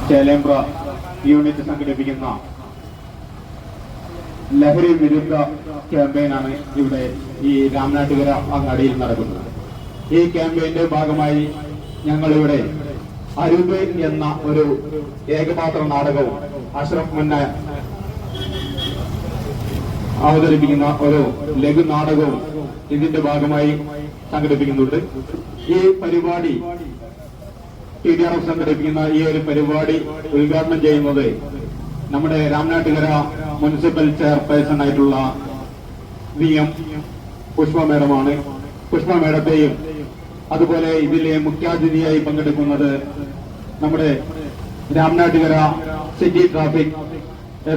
Chelembra unit സംഘടിപ്പിക്കുന്ന ലഹരി വിരുദ്ധ ക്യാമ്പയിനാണ് ഇവിടെ ഈ രാമനാട്ടുകര അങ്ങാടിയിൽ നടക്കുന്നത്. ഈ ക്യാമ്പയിന്റെ ഭാഗമായി ഞങ്ങളിവിടെ അരുത് എന്ന ഒരു ഏകപാത്ര നാടകവും അഷ്റഫ് മുന്ന അവതരിപ്പിക്കുന്ന ഒരു ലഘു നാടകവും ഇതിന്റെ ഭാഗമായി സംഘടിപ്പിക്കുന്നുണ്ട്. ഈ പരിപാടി TDRF സംഘടിപ്പിക്കുന്ന ഈ ഒരു പരിപാടി ഉദ്ഘാടനം ചെയ്യുന്നത് നമ്മുടെ രാമനാട്ടുകര മുനിസിപ്പൽ ചെയർപേഴ്സൺ ആയിട്ടുള്ള VM പുഷ്പ മേഡമാണ്. പുഷ്പ മേഡത്തെയും അതുപോലെ ഇതിലെ മുഖ്യാതിഥിയായി പങ്കെടുക്കുന്നത് നമ്മുടെ Ramanattukara city traffic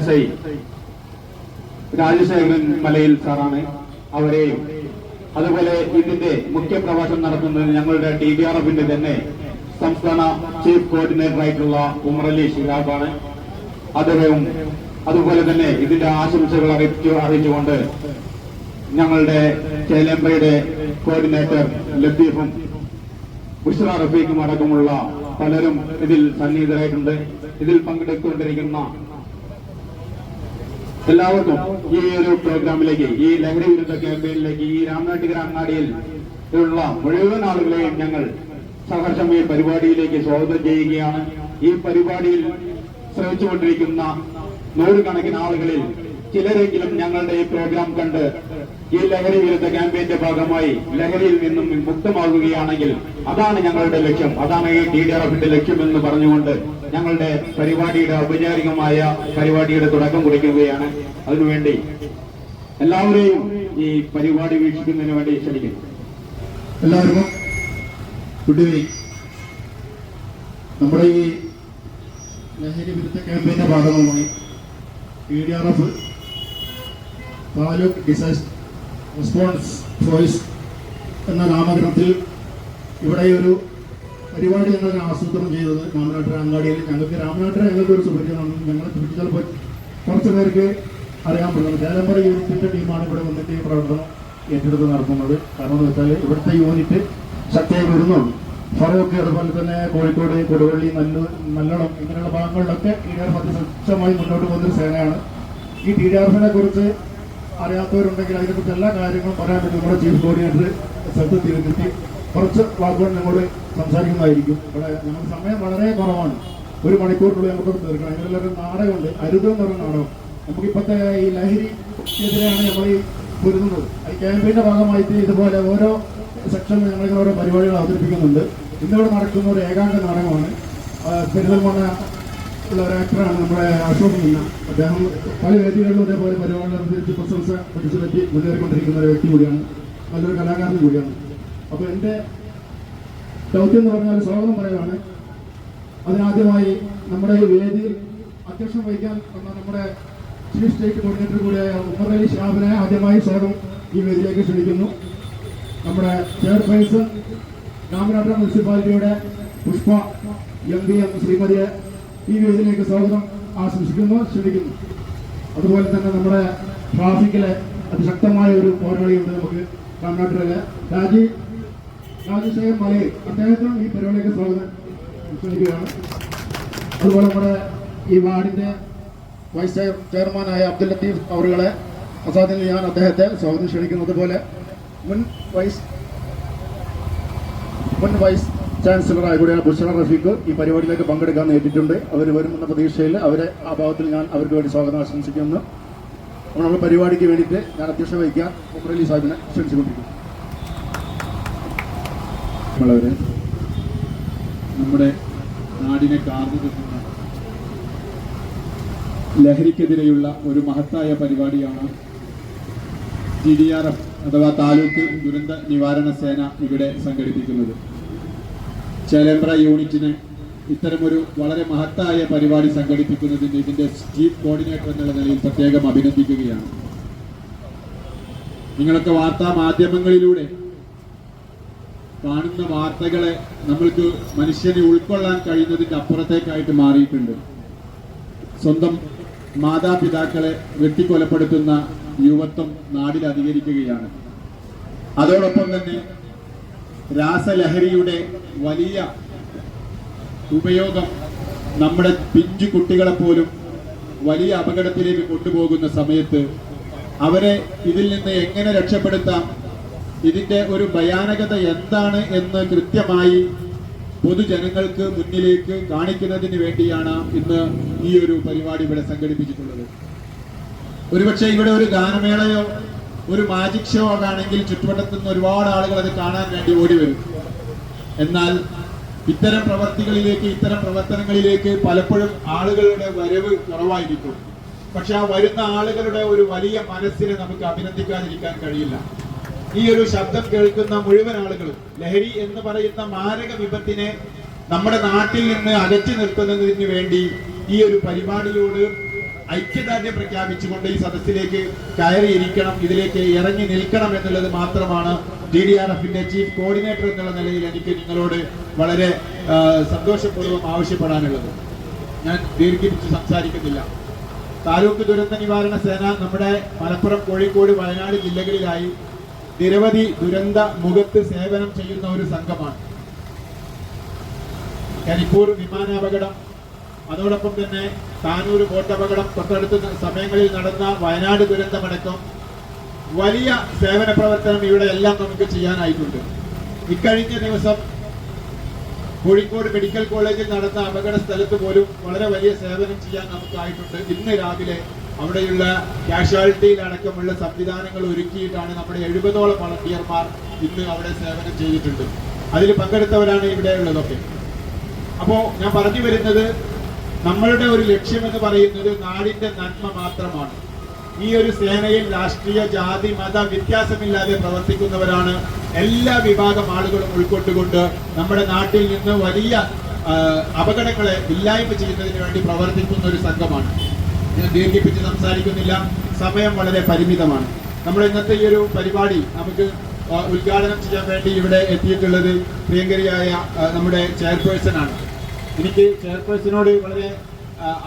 SI Rajasekharan മലയിൽ സാറാണ്. അവരെയും അതുപോലെ ഇതിന്റെ മുഖ്യ പ്രഭാഷണം നടത്തുന്നത് ഞങ്ങളുടെ TDRFന്റെ തന്നെ സംസ്ഥാന ചീഫ് കോർഡിനേറ്റർ ആയിട്ടുള്ള ഉമറലി ഷിഹാബാണ്. അദ്ദേഹവും അതുപോലെ തന്നെ ഇതിന്റെ ആശംസകൾ അറിയിച്ചുകൊണ്ട് ഞങ്ങളുടെ ചേലേമ്പ്രയുടെ കോർഡിനേറ്റർ ലത്തീഫും ബുഷ്റ റഫീഖും അടക്കമുള്ള പലരും ഇതിൽ സന്നിഹിതരായിട്ടുണ്ട്. ഇതിൽ പങ്കെടുത്തുകൊണ്ടിരിക്കുന്ന എല്ലാവർക്കും ഈ ഒരു പ്രോഗ്രാമിലേക്ക്, ഈ ലഹരി വിരുദ്ധ ക്യാമ്പയിനിലേക്ക്, ഈ രാമനാട്ടുകര അങ്ങാടിയിൽ ഉള്ള മുഴുവൻ ആളുകളെയും ഞങ്ങൾ സഹർഷം ഈ പരിപാടിയിലേക്ക് സ്വാഗതം ചെയ്യുകയാണ്. ഈ പരിപാടിയിൽ ശ്രമിച്ചുകൊണ്ടിരിക്കുന്ന നൂറുകണക്കിന് ആളുകളിൽ ചിലരെങ്കിലും ഞങ്ങളുടെ ഈ പ്രോഗ്രാം കണ്ട് ഈ ലഹരി വിരുദ്ധ ക്യാമ്പയിന്റെ ഭാഗമായി ലഹരിയിൽ നിന്നും മുക്തമാകുകയാണെങ്കിൽ അതാണ് ഞങ്ങളുടെ ലക്ഷ്യം, അതാണ് ഈ TDRFന്റെ ലക്ഷ്യമെന്ന് പറഞ്ഞുകൊണ്ട് ഞങ്ങളുടെ പരിപാടിയുടെ ഔപചാരികമായ പരിപാടിയുടെ തുടക്കം കുറിക്കുകയാണ്. അതിനുവേണ്ടി എല്ലാവരെയും ഈ പരിപാടി വീക്ഷിക്കുന്നതിന് വേണ്ടി ക്ഷണിക്കുന്നു. എല്ലാവർക്കും ഗുഡ് ഈവനിങ്. നമ്മുടെ ഈ ലഹരി വിരുദ്ധ ക്യാമ്പയിന്റെ ഭാഗമായി TDRF taluk disaster response force എന്ന നാമകരണത്തിൽ ഇവിടെ ഒരു പരിപാടി ഞങ്ങൾ ആസൂത്രണം ചെയ്തത് രാമനാട്ടുകര അങ്ങാടിയിൽ. ഞങ്ങൾക്ക് ഒരു സുപരിചിതമാണ്. ഞങ്ങളെ കുറിച്ച് ചിലപ്പോൾ കുറച്ച് പേർക്ക് അറിയാൻ പറ്റുന്നത് ചേലേമ്പ്ര യൂണിറ്റിന്റെ ടീമാണ് ഇവിടെ വന്നിട്ട് ഈ പ്രവർത്തനം ഏറ്റെടുത്ത് നടത്തുന്നത്. കാരണം എന്ന് വെച്ചാൽ ഇവിടുത്തെ യൂണിറ്റ് ശക്തിയായി വരുന്നുള്ളൂ. ഫറൂഖ്, അതുപോലെ തന്നെ കോഴിക്കോട്, കൊടുവള്ളി, നല്ലോണം ഇങ്ങനെയുള്ള ഭാഗങ്ങളിലൊക്കെ TDRF അതിശക്തമായി മുന്നോട്ട് പോകുന്നൊരു സേനയാണ്. ഈ TDRFനെ കുറിച്ച് അറിയാത്തവരുണ്ടെങ്കിൽ അതിനെക്കുറിച്ച് എല്ലാ കാര്യങ്ങളും പറയാൻ പറ്റും. നമ്മുടെ ചീഫ് കോർഡിനേറ്റർ സ്ഥലത്ത് തിരുത്തി കുറച്ച് വാക്കുകൾ നിങ്ങളോട് സംസാരിക്കുന്നതായിരിക്കും. ഇവിടെ നമുക്ക് സമയം വളരെ കുറവാണ്. 1 മണിക്കൂറിനുള്ളിൽ നമുക്ക് തീർക്കണം. അതിനുള്ള ഒരു നാടകമുണ്ട്, അരുത് എന്ന് പറയുന്ന നാടകം. നമുക്കിപ്പോഴത്തെ ഈ ലഹരിക്കെതിരെയാണ് നമ്മൾ ഈ പൊരുതുന്നത്. ഈ ക്യാമ്പയിന്റെ ഭാഗമായിട്ട് ഇതുപോലെ ഓരോ സെക്ഷനിൽ ഞങ്ങളിങ്ങനെ ഓരോ പരിപാടികൾ അവതരിപ്പിക്കുന്നുണ്ട്. ഇന്നിവിടെ നടക്കുന്ന ഒരു ഏകാംഗ നാടകമാണ്. പെരുന്തൽമണ്ണ ഉള്ള ഒരു ആക്ടറാണ് നമ്മുടെ അശോക് മുന്ന. അദ്ദേഹം പല വേദികളിലും ഇതേപോലെ പരിപാടികൾ അവതരിച്ച് പ്രശംസ പിടിച്ചു പറ്റി മുന്നേറിക്കൊണ്ടിരിക്കുന്ന ഒരു വ്യക്തി കൂടിയാണ്, നല്ലൊരു കലാകാരൻ കൂടിയാണ്. അപ്പോൾ എൻ്റെ ദൗത്യം എന്ന് പറഞ്ഞാൽ സ്വാഗതം പറയുകയാണ്. അതിനാദ്യമായി നമ്മുടെ ഈ വേദിയിൽ അധ്യക്ഷം വഹിക്കാൻ വന്ന നമ്മുടെ ചീഫ് സ്റ്റേറ്റ് കോർഡിനേറ്റർ കൂടിയായ ഉമറലി ഷിഹാബിനെ ആദ്യമായി സ്വാഗതം ഈ വേദിയിലേക്ക് ക്ഷണിക്കുന്നു. നമ്മുടെ ചെയർപേഴ്സൺ രാമനാട്ടുകര മുനിസിപ്പാലിറ്റിയുടെ പുഷ്പ MVM ശ്രീമതിയെ ഈ വേദിയിലേക്ക് സ്വാഗതം ആശംസിക്കുന്നു, ക്ഷണിക്കുന്നു. അതുപോലെ തന്നെ നമ്മുടെ ട്രാഫിക്കിലെ അതിശക്തമായ ഒരു പോരാളിയുണ്ട് നമുക്ക് രാമനാട്ടുകരയിലെ രാജശേഖരൻ മലയിൽ, അദ്ദേഹത്തിനും ഈ പരിപാടിയിലേക്ക് സ്വാഗതം ക്ഷണിക്കുകയാണ്. അതുപോലെ നമ്മുടെ ഈ വാർഡിന്റെ വൈസ് ചെയർമാനായ അബ്ദുൽ ലത്തീഫ് അവറുകളെ അസാദിൽ ഞാൻ അദ്ദേഹത്തെ സ്വാഗതം ക്ഷണിക്കുന്നു. അതുപോലെ മുൻ വൈസ് ചാൻസലറായ കൂടിയാണ് ബുഷ്റ റഫീഖ് ഈ പരിപാടിയിലേക്ക് പങ്കെടുക്കാൻ നേരിട്ടുണ്ട്. അവർ വരുമെന്ന പ്രതീക്ഷയിൽ അവരെ ആ ഭാഗത്തിൽ ഞാൻ അവർക്ക് വേണ്ടി സ്വാഗതം ആശംസിക്കുന്നു. നമ്മൾ പരിപാടിക്ക് വേണ്ടിയിട്ട് ഞാൻ അധ്യക്ഷത വഹിക്കാൻ ഉമറലി സാഹിബിനെ ക്ഷണിച്ചുകൊണ്ടിരിക്കുന്നു. നമ്മുടെ നാടിനെ കാർന്നു നിൽക്കുന്ന ലഹരിക്കെതിരെയുള്ള ഒരു മഹത്തായ പരിപാടിയാണ് TDRF അഥവാ താലൂക്ക് ദുരന്ത നിവാരണ സേന ഇവിടെ സംഘടിപ്പിക്കുന്നത്. ചേലേമ്പ്ര യൂണിറ്റിന് ഇത്തരമൊരു വളരെ മഹത്തായ പരിപാടി സംഘടിപ്പിക്കുന്നതിന് ഇതിന്റെ ചീഫ് കോർഡിനേറ്റർ എന്നുള്ള നിലയിൽ പ്രത്യേകം അഭിനന്ദിക്കുകയാണ്. നിങ്ങളൊക്കെ വാർത്താ മാധ്യമങ്ങളിലൂടെ കാണുന്ന വാർത്തകളെ നമ്മൾക്ക് മനുഷ്യനെ ഉൾക്കൊള്ളാൻ കഴിയുന്നതിന്റെ അപ്പുറത്തേക്കായിട്ട് മാറിയിട്ടുണ്ട്. സ്വന്തം മാതാപിതാക്കളെ വെട്ടിക്കൊലപ്പെടുത്തുന്ന യുവത്വം നാടിൽ അധികരിക്കുകയാണ്. അതോടൊപ്പം തന്നെ രാസലഹരിയുടെ വലിയ ഉപയോഗം നമ്മുടെ പിഞ്ചു കുട്ടികളെ പോലും വലിയ അപകടത്തിലേക്ക് കൊണ്ടുപോകുന്ന സമയത്ത് അവരെ ഇതിൽ നിന്ന് എങ്ങനെ രക്ഷപ്പെടുത്താം, ഇതിന്റെ ഒരു ഭയാനകത എന്താണ് എന്ന് കൃത്യമായി പൊതുജനങ്ങൾക്ക് മുന്നിലേക്ക് കാണിക്കുന്നതിന് വേണ്ടിയാണ് ഇന്ന് ഈ ഒരു പരിപാടി ഇവിടെ സംഘടിപ്പിച്ചിട്ടുള്ളത്. ഒരുപക്ഷെ ഇവിടെ ഒരു ഗാനമേളയോ ഒരു മാജിക് ഷോ ആണെങ്കിൽ ചുറ്റുവട്ടത്തു നിന്ന് ഒരുപാട് ആളുകൾ അത് കാണാൻ വേണ്ടി ഓടി വരും. എന്നാൽ ഇത്തരം പ്രവർത്തികളിലേക്ക്, ഇത്തരം പ്രവർത്തനങ്ങളിലേക്ക് പലപ്പോഴും ആളുകളുടെ വരവ് കുറവായിരിക്കും. പക്ഷെ ആ വരുന്ന ആളുകളുടെ ഒരു വലിയ മനസ്സിനെ നമുക്ക് അഭിനന്ദിക്കാതിരിക്കാൻ കഴിയില്ല. ഈ ഒരു ശബ്ദം കേൾക്കുന്ന മുഴുവൻ ആളുകളും ലഹരി എന്ന് പറയുന്ന മാരക വിപത്തിനെ നമ്മുടെ നാട്ടിൽ നിന്ന് അകറ്റി നിർത്തുന്നതിന് വേണ്ടി ഈ ഒരു പരിപാടിയോട് ഐക്യദാർഢ്യം പ്രഖ്യാപിച്ചുകൊണ്ട് ഈ സദസ്സിലേക്ക് കയറിയിരിക്കണം, ഇതിലേക്ക് ഇറങ്ങി നിൽക്കണം എന്നുള്ളത് മാത്രമാണ് TDRFന്റെ ചീഫ് കോർഡിനേറ്റർ എന്നുള്ള നിലയിൽ എനിക്ക് നിങ്ങളോട് വളരെ സന്തോഷപൂർവ്വം ആവശ്യപ്പെടാനുള്ളത്. ഞാൻ ദീർഘിപ്പിച്ച് സംസാരിക്കുന്നില്ല. താലൂക്ക് ദുരന്ത നിവാരണ സേന നമ്മുടെ മലപ്പുറം, കോഴിക്കോട്, വയനാട് ജില്ലകളിലായി നിരവധി ദുരന്ത മുഖത്ത് സേവനം ചെയ്യുന്ന ഒരു സംഘമാണ്. കരിപ്പൂർ വിമാനാപകടം, അതോടൊപ്പം തന്നെ താനൂർ ബോട്ടപകടം, തൊട്ടടുത്ത സമയങ്ങളിൽ നടന്ന വയനാട് ദുരന്തമടക്കം വലിയ സേവന പ്രവർത്തനം ഇവിടെ എല്ലാം നമുക്ക് ചെയ്യാനായിട്ടുണ്ട്. ഇക്കഴിഞ്ഞ ദിവസം കോഴിക്കോട് മെഡിക്കൽ കോളേജിൽ നടന്ന അപകട സ്ഥലത്ത് പോലും വളരെ വലിയ സേവനം ചെയ്യാൻ നമുക്കായിട്ടുണ്ട്. ഇന്ന് രാവിലെ അവിടെയുള്ള കാഷ്വാലിറ്റിയിലടക്കമുള്ള സംവിധാനങ്ങൾ ഒരുക്കിയിട്ടാണ് നമ്മുടെ 70ഓളം വളണ്ടിയർമാർ ഇന്ന് അവിടെ സേവനം ചെയ്തിട്ടുണ്ട്. അതിൽ പങ്കെടുത്തവരാണ് ഇവിടെയുള്ളതൊക്കെ. അപ്പോ ഞാൻ പറഞ്ഞു വരുന്നത്, നമ്മളുടെ ഒരു ലക്ഷ്യം എന്ന് പറയുന്നത് നാടിന്റെ നന്മ മാത്രമാണ്. ഈ ഒരു സേനയിൽ രാഷ്ട്രീയ, ജാതി, മത വ്യത്യാസമില്ലാതെ പ്രവർത്തിക്കുന്നവരാണ്. എല്ലാ വിഭാഗം ആളുകളും ഉൾക്കൊണ്ടുകൊണ്ട് നമ്മുടെ നാട്ടിൽ നിന്ന് വലിയ അപകടങ്ങളെ ഇല്ലായ്മ ചെയ്യുന്നതിന് വേണ്ടി പ്രവർത്തിക്കുന്ന ഒരു സംഘമാണ്. ഞാൻ ദീർഘിപ്പിച്ച് സംസാരിക്കുന്നില്ല, സമയം വളരെ പരിമിതമാണ്. നമ്മുടെ ഇന്നത്തെ ഈ ഒരു പരിപാടി നമുക്ക് ഉദ്ഘാടനം ചെയ്യാൻ വേണ്ടി ഇവിടെ എത്തിയിട്ടുള്ളത് പ്രിയങ്കരിയായ നമ്മുടെ ചെയർപേഴ്സൺ ആണ്. എനിക്ക് ചെയർപേഴ്സണോട് വളരെ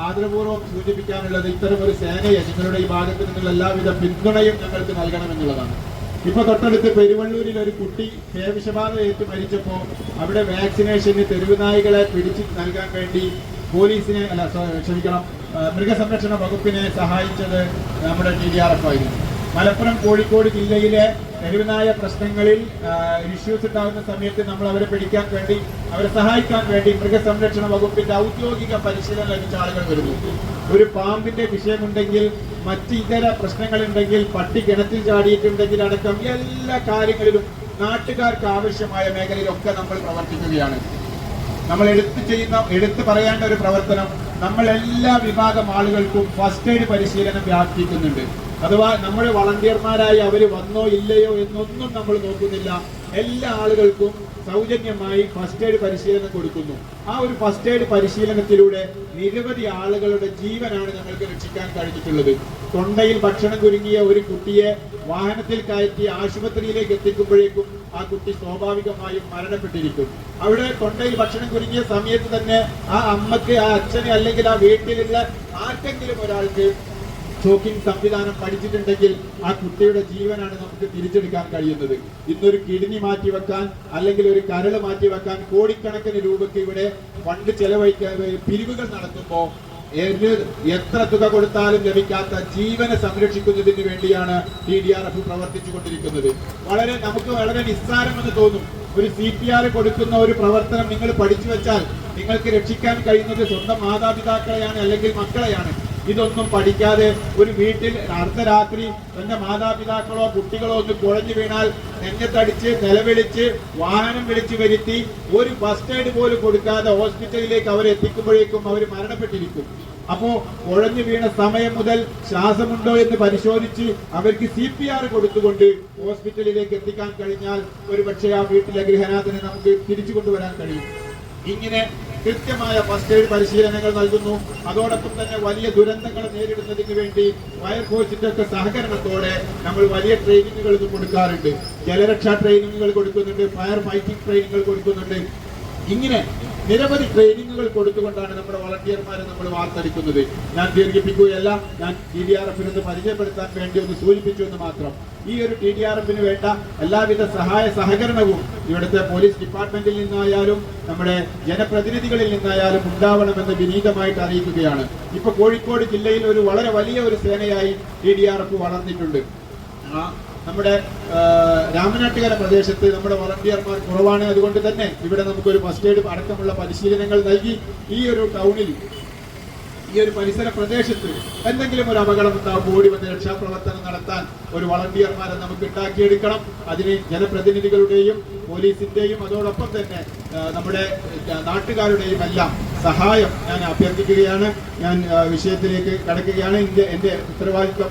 ആദരപൂർവ്വം സൂചിപ്പിക്കാനുള്ളത്, ഇത്തരം ഒരു സേനയെ നിങ്ങളുടെ ഈ ഭാഗത്ത് നിന്നുള്ള എല്ലാവിധ പിന്തുണയും ഞങ്ങൾക്ക് നൽകണമെന്നുള്ളതാണ്. ഇപ്പൊ തൊട്ടടുത്ത് പെരുവള്ളൂരിൽ ഒരു കുട്ടി പേവിഷബാധ ഏറ്റ് മരിച്ചപ്പോൾ അവിടെ വാക്സിനേഷന് തെരുവ് നായ്കളെ പിടിച്ചു നൽകാൻ വേണ്ടി പോലീസിനെ മൃഗസംരക്ഷണ വകുപ്പിനെ സഹായിച്ചത് നമ്മുടെ TDRF ആയിരുന്നു. മലപ്പുറം, കോഴിക്കോട് ജില്ലയിലെ തെരുവുനായ പ്രശ്നങ്ങളിൽ ഇഷ്യൂസ് ഉണ്ടാകുന്ന സമയത്ത് നമ്മൾ അവരെ പിടിക്കാൻ വേണ്ടി, അവരെ സഹായിക്കാൻ വേണ്ടി മൃഗസംരക്ഷണ വകുപ്പിന്റെ ഔദ്യോഗിക പരിശീലനം ലഭിച്ച ആളുകൾ വരുന്നു. ഒരു പാമ്പിന്റെ വിഷയമുണ്ടെങ്കിൽ, മറ്റ് ഇതര പ്രശ്നങ്ങളുണ്ടെങ്കിൽ, പട്ടി കിണറ്റിൽ ചാടിയിട്ടുണ്ടെങ്കിൽ അടക്കം എല്ലാ കാര്യങ്ങളിലും നാട്ടുകാർക്ക് ആവശ്യമായ മേഖലയിലൊക്കെ നമ്മൾ പ്രവർത്തിക്കുകയാണ്. നമ്മൾ എടുത്തു പറയേണ്ട ഒരു പ്രവർത്തനം, നമ്മൾ എല്ലാ വിഭാഗം ആളുകൾക്കും ഫസ്റ്റ് എയ്ഡ് പരിശീലനം വ്യാപിപ്പിക്കുന്നുണ്ട്. അഥവാ നമ്മുടെ വളണ്ടിയർമാരായി അവർ വന്നോ ഇല്ലയോ എന്നൊന്നും നമ്മൾ നോക്കുന്നില്ല. എല്ലാ ആളുകൾക്കും സൗജന്യമായി ഫസ്റ്റ് എയ്ഡ് പരിശീലനം കൊടുക്കുന്നു. ആ ഒരു ഫസ്റ്റ് എയ്ഡ് പരിശീലനത്തിലൂടെ നിരവധി ആളുകളുടെ ജീവനാണ് ഞങ്ങൾക്ക് രക്ഷിക്കാൻ കഴിഞ്ഞിട്ടുള്ളത്. തൊണ്ടയിൽ ഭക്ഷണം കുരുങ്ങിയ ഒരു കുട്ടിയെ വാഹനത്തിൽ കയറ്റി ആശുപത്രിയിലേക്ക് എത്തിക്കുമ്പോഴേക്കും ആ കുട്ടി സ്വാഭാവികമായും മരണപ്പെട്ടിരിക്കും. അവിടെ തൊണ്ടയിൽ ഭക്ഷണം കുരുങ്ങിയ സമയത്ത് തന്നെ ആ അമ്മക്ക്, ആ അച്ഛന്, അല്ലെങ്കിൽ ആ വീട്ടിലുള്ള ആർക്കെങ്കിലും ഒരാൾക്ക് ചോക്കിംഗ് സംവിധാനം പഠിച്ചിട്ടുണ്ടെങ്കിൽ ആ കുട്ടിയുടെ ജീവനാണ് നമുക്ക് തിരിച്ചെടുക്കാൻ കഴിയുന്നത്. ഇന്നൊരു കിഡ്നി മാറ്റിവെക്കാൻ, അല്ലെങ്കിൽ ഒരു കരൾ മാറ്റിവെക്കാൻ കോടിക്കണക്കിന് രൂപയ്ക്ക് ഇവിടെ ഫണ്ട് ചെലവഴിക്കാൻ പിരിവുകൾ നടത്തുമ്പോൾ എത്ര തുക കൊടുത്താലും ലഭിക്കാത്ത ജീവനെ സംരക്ഷിക്കുന്നതിന് വേണ്ടിയാണ് TDRF പ്രവർത്തിച്ചു കൊണ്ടിരിക്കുന്നത്. നമുക്ക് വളരെ നിസ്സാരമെന്ന് തോന്നും. ഒരു CPR കൊടുക്കുന്ന ഒരു പ്രവർത്തനം നിങ്ങൾ പഠിച്ചു വെച്ചാൽ നിങ്ങൾക്ക് രക്ഷിക്കാൻ കഴിയുന്നത് സ്വന്തം മാതാപിതാക്കളെയാണ്, അല്ലെങ്കിൽ മക്കളെയാണ്. ഇതൊന്നും പഠിക്കാതെ ഒരു വീട്ടിൽ അർദ്ധരാത്രി തന്റെ മാതാപിതാക്കളോ കുട്ടികളോ ഒന്ന് കുഴഞ്ഞു വീണാൽ നെഞ്ഞത്തടിച്ച് നിലവിളിച്ച് വാഹനം വിളിച്ചു വരുത്തി ഒരു ഫസ്റ്റ് എയ്ഡ് പോലും കൊടുക്കാതെ ഹോസ്പിറ്റലിലേക്ക് അവരെ എത്തിക്കുമ്പോഴേക്കും അവർ മരണപ്പെട്ടിരിക്കും. അപ്പോ കുഴഞ്ഞു വീണ സമയം മുതൽ ശ്വാസമുണ്ടോ എന്ന് പരിശോധിച്ച് അവർക്ക് CPR കൊടുത്തുകൊണ്ട് ഹോസ്പിറ്റലിലേക്ക് എത്തിക്കാൻ കഴിഞ്ഞാൽ ഒരുപക്ഷെ ആ വീട്ടിലെ ഗൃഹനാഥനെ നമുക്ക് തിരിച്ചു കൊണ്ടുവരാൻ കഴിയും. ഇങ്ങനെ കൃത്യമായ ഫസ്റ്റ് എയ്ഡ് പരിശീലനങ്ങൾ നൽകുന്നു. അതോടൊപ്പം തന്നെ വലിയ ദുരന്തങ്ങൾ നേരിടുന്നതിന് വേണ്ടി ഫയർഫോഴ്സിന്റെ ഒക്കെ സഹകരണത്തോടെ നമ്മൾ വലിയ ട്രെയിനിങ്ങുകൾ കൊടുക്കാറുണ്ട്. ജലരക്ഷാ ട്രെയിനിങ്ങുകൾ കൊടുക്കുന്നുണ്ട്, ഫയർ ഫൈറ്റിംഗ് ട്രെയിനിങ്ങുകൾ കൊടുക്കുന്നുണ്ട്. ഇങ്ങനെ നിരവധി ട്രെയിനിങ്ങുകൾ കൊടുത്തുകൊണ്ടാണ് നമ്മുടെ വളണ്ടിയർമാരെ നമ്മൾ വാർത്തെടുക്കുന്നത്. ഞാൻ ദീർഘിപ്പിക്കുകയല്ല, ഞാൻ TDRF-ന് ഒന്ന് പരിചയപ്പെടുത്താൻ വേണ്ടി ഒന്ന് സൂചിപ്പിച്ചു എന്ന് മാത്രം. ഈ ഒരു TDRF-ന് വേണ്ട എല്ലാവിധ സഹായ സഹകരണവും ഇവിടുത്തെ പോലീസ് ഡിപ്പാർട്ട്മെന്റിൽ നിന്നായാലും നമ്മുടെ ജനപ്രതിനിധികളിൽ നിന്നായാലും ഉണ്ടാവണമെന്ന് വിനീതമായിട്ട് അറിയിക്കുകയാണ്. ഇപ്പൊ കോഴിക്കോട് ജില്ലയിൽ ഒരു വളരെ വലിയ ഒരു സേനയായി TDRF വളർന്നിട്ടുണ്ട്. നമ്മുടെ രാമനാട്ടുകര പ്രദേശത്ത് നമ്മുടെ വളണ്ടിയർമാർ കുറവാണ്. അതുകൊണ്ട് തന്നെ ഇവിടെ നമുക്കൊരു ഫസ്റ്റ് എയ്ഡ് അടക്കമുള്ള പരിശീലനങ്ങൾ നൽകി ഈ ഒരു ടൗണിൽ, ഈ ഒരു പരിസര പ്രദേശത്ത് എന്തെങ്കിലും ഒരു അപകടം ഉണ്ടാകുമ്പോൾ ഓടി വന്ന് രക്ഷാപ്രവർത്തനം നടത്താൻ ഒരു വളണ്ടിയർമാരെ നമുക്ക് ഉണ്ടാക്കിയെടുക്കണം. അതിന് ജനപ്രതിനിധികളുടെയും പോലീസിന്റെയും അതോടൊപ്പം തന്നെ നമ്മുടെ നാട്ടുകാരുടെയും എല്ലാം സഹായം ഞാൻ അഭ്യർത്ഥിക്കുകയാണ്. ഞാൻ വിഷയത്തിലേക്ക് കടക്കുകയാണ്. എന്റെ ഉത്തരവാദിത്വം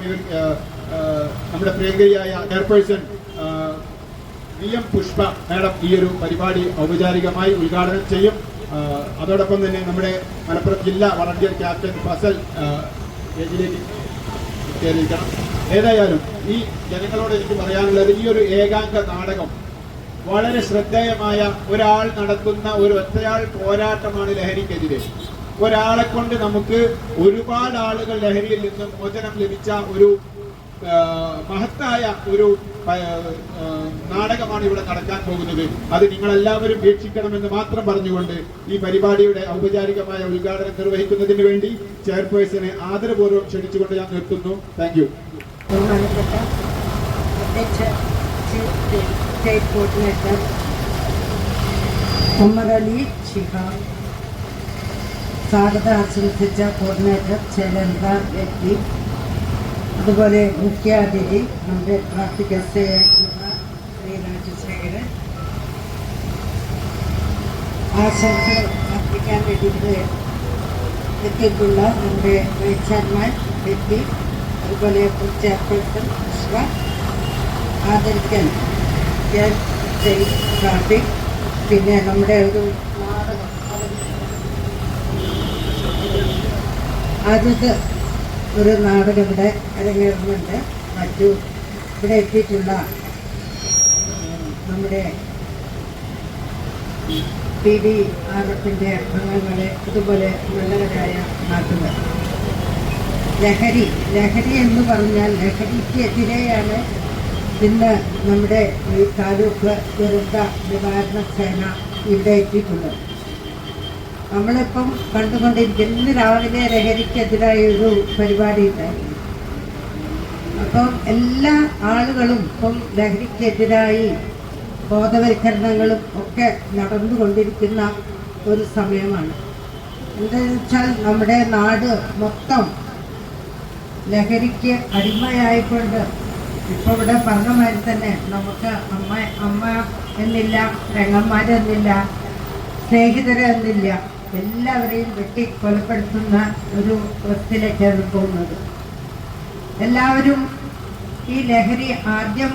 നമ്മുടെ പ്രിയങ്കരിയായ ചെയർപേഴ്സൺ VM പുഷ്പ മാഡം ഈ ഒരു പരിപാടി ഔപചാരികമായി ഉദ്ഘാടനം ചെയ്യും. അതോടൊപ്പം തന്നെ നമ്മുടെ മലപ്പുറം ജില്ലാ വളണ്ടിയർ ക്യാപ്റ്റൻ ഫസൽ സ്റ്റേജിലേക്ക് കയറിയിരിക്കണം. ഏതായാലും ഈ ജനങ്ങളോട് എനിക്ക് പറയാനുള്ളത്, ഈ ഒരു ഏകാംഗ നാടകം വളരെ ശ്രദ്ധേയമായ ഒരാൾ നടത്തുന്ന ഒരു ഒറ്റയാൾ പോരാട്ടമാണ് ലഹരിക്കെതിരെ. ഒരാളെ കൊണ്ട് നമുക്ക് ഒരുപാട് ആളുകൾ ലഹരിയിൽ നിന്ന് മോചനം ലഭിച്ച ഒരു മഹത്തായ ഒരു നാടകമാണ് ഇവിടെ നടക്കാൻ പോകുന്നത്. അത് നിങ്ങളെല്ലാവരും വീക്ഷിക്കണമെന്ന് മാത്രം പറഞ്ഞുകൊണ്ട് ഈ പരിപാടിയുടെ ഔപചാരികമായ ഉദ്ഘാടനം നിർവഹിക്കുന്നതിന് വേണ്ടി ചെയർപേഴ്സണെ ആദരപൂർവ്വം ക്ഷണിച്ചുകൊണ്ട് ഞാൻ നിർത്തുന്നു. Thank you. സ്വാഗതം ആശംസിച്ച കോർഡിനേറ്റർ ശൈലേന്ദ്ര വ്യക്തി, അതുപോലെ മുഖ്യാതിഥി നമ്മുടെ ട്രാഫിക് SI ആയിട്ടുള്ള ശ്രീ രാജശേഖരൻ, ആശംസ അർപ്പിക്കാൻ വേണ്ടിയിട്ട് എത്തിയിട്ടുള്ള നമ്മുടെ വൈസ് ചെയർമാൻ വ്യക്തി, അതുപോലെ ചെയർപേഴ്സൺ പുഷ്പ, ആദരിക്കൽ ട്രാഫിക്, പിന്നെ നമ്മുടെ ഒരു നാടകം ആദ്യത്തെ ഒരു നാടകം ഇവിടെ അരങ്ങേറുന്നുണ്ട്. മറ്റു ഇവിടെ എത്തിയിട്ടുള്ള നമ്മുടെ TDRF-ന്റെ അംഗങ്ങളെ, അതുപോലെ നല്ലവരായ നാട്ടുകാർ. ലഹരി എന്ന് പറഞ്ഞാൽ ലഹരിക്കെതിരെയാണ് ഇന്ന് നമ്മുടെ ഈ താലൂക്ക് ദുരന്ത നിവാരണ സേന ഇവിടെ എത്തിയിട്ടുള്ളത്. നമ്മളിപ്പം കണ്ടുകൊണ്ടിരിക്കുന്ന ഇന്ന് രാവിലെ ലഹരിക്കെതിരായ ഒരു പരിപാടി ഉണ്ടായിരുന്നു. അപ്പം എല്ലാ ആളുകളും ഇപ്പം ലഹരിക്കെതിരായി ബോധവൽക്കരണങ്ങളും ഒക്കെ നടന്നുകൊണ്ടിരിക്കുന്ന ഒരു സമയമാണ്. എന്താണെന്ന് വെച്ചാൽ നമ്മുടെ നാട് മൊത്തം ലഹരിക്ക് അടിമയായിക്കൊണ്ട് ഇപ്പം ഇവിടെ പറഞ്ഞ മാതിരി തന്നെ നമുക്ക് അമ്മ എന്നില്ല, പെങ്ങന്മാരെന്നില്ല, സ്നേഹിതരെന്നില്ല, എല്ലാവരെയും വെട്ടി കൊലപ്പെടുത്തുന്ന ഒരു അവസ്ഥയിലേക്കാണ് പോകുന്നത്. എല്ലാവരും ഈ ലഹരി ആദ്യം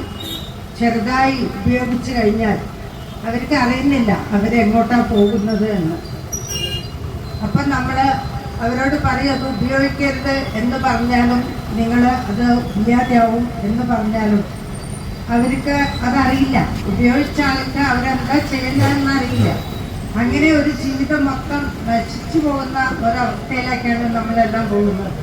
ചെറുതായി ഉപയോഗിച്ചു കഴിഞ്ഞാൽ അവർക്ക് അറിയുന്നില്ല അവരെങ്ങോട്ടാണ് പോകുന്നത് എന്ന്. അപ്പം നമ്മൾ അവരോട് പറയും അത് ഉപയോഗിക്കരുത് എന്ന് പറഞ്ഞാലും, നിങ്ങൾ അത് ഇല്ലാതെയാവും എന്ന് പറഞ്ഞാലും അവർക്ക് അതറിയില്ല. ഉപയോഗിച്ച ആൾക്ക് അവരെന്താ ചെയ്യുന്നതെന്ന് അറിയില്ല. അങ്ങനെ ഒരു ജീവിതം മൊത്തം നശിച്ചു പോകുന്ന ഒരവസ്ഥയിലേക്കാണ് നമ്മളെല്ലാം പോകുന്നത്.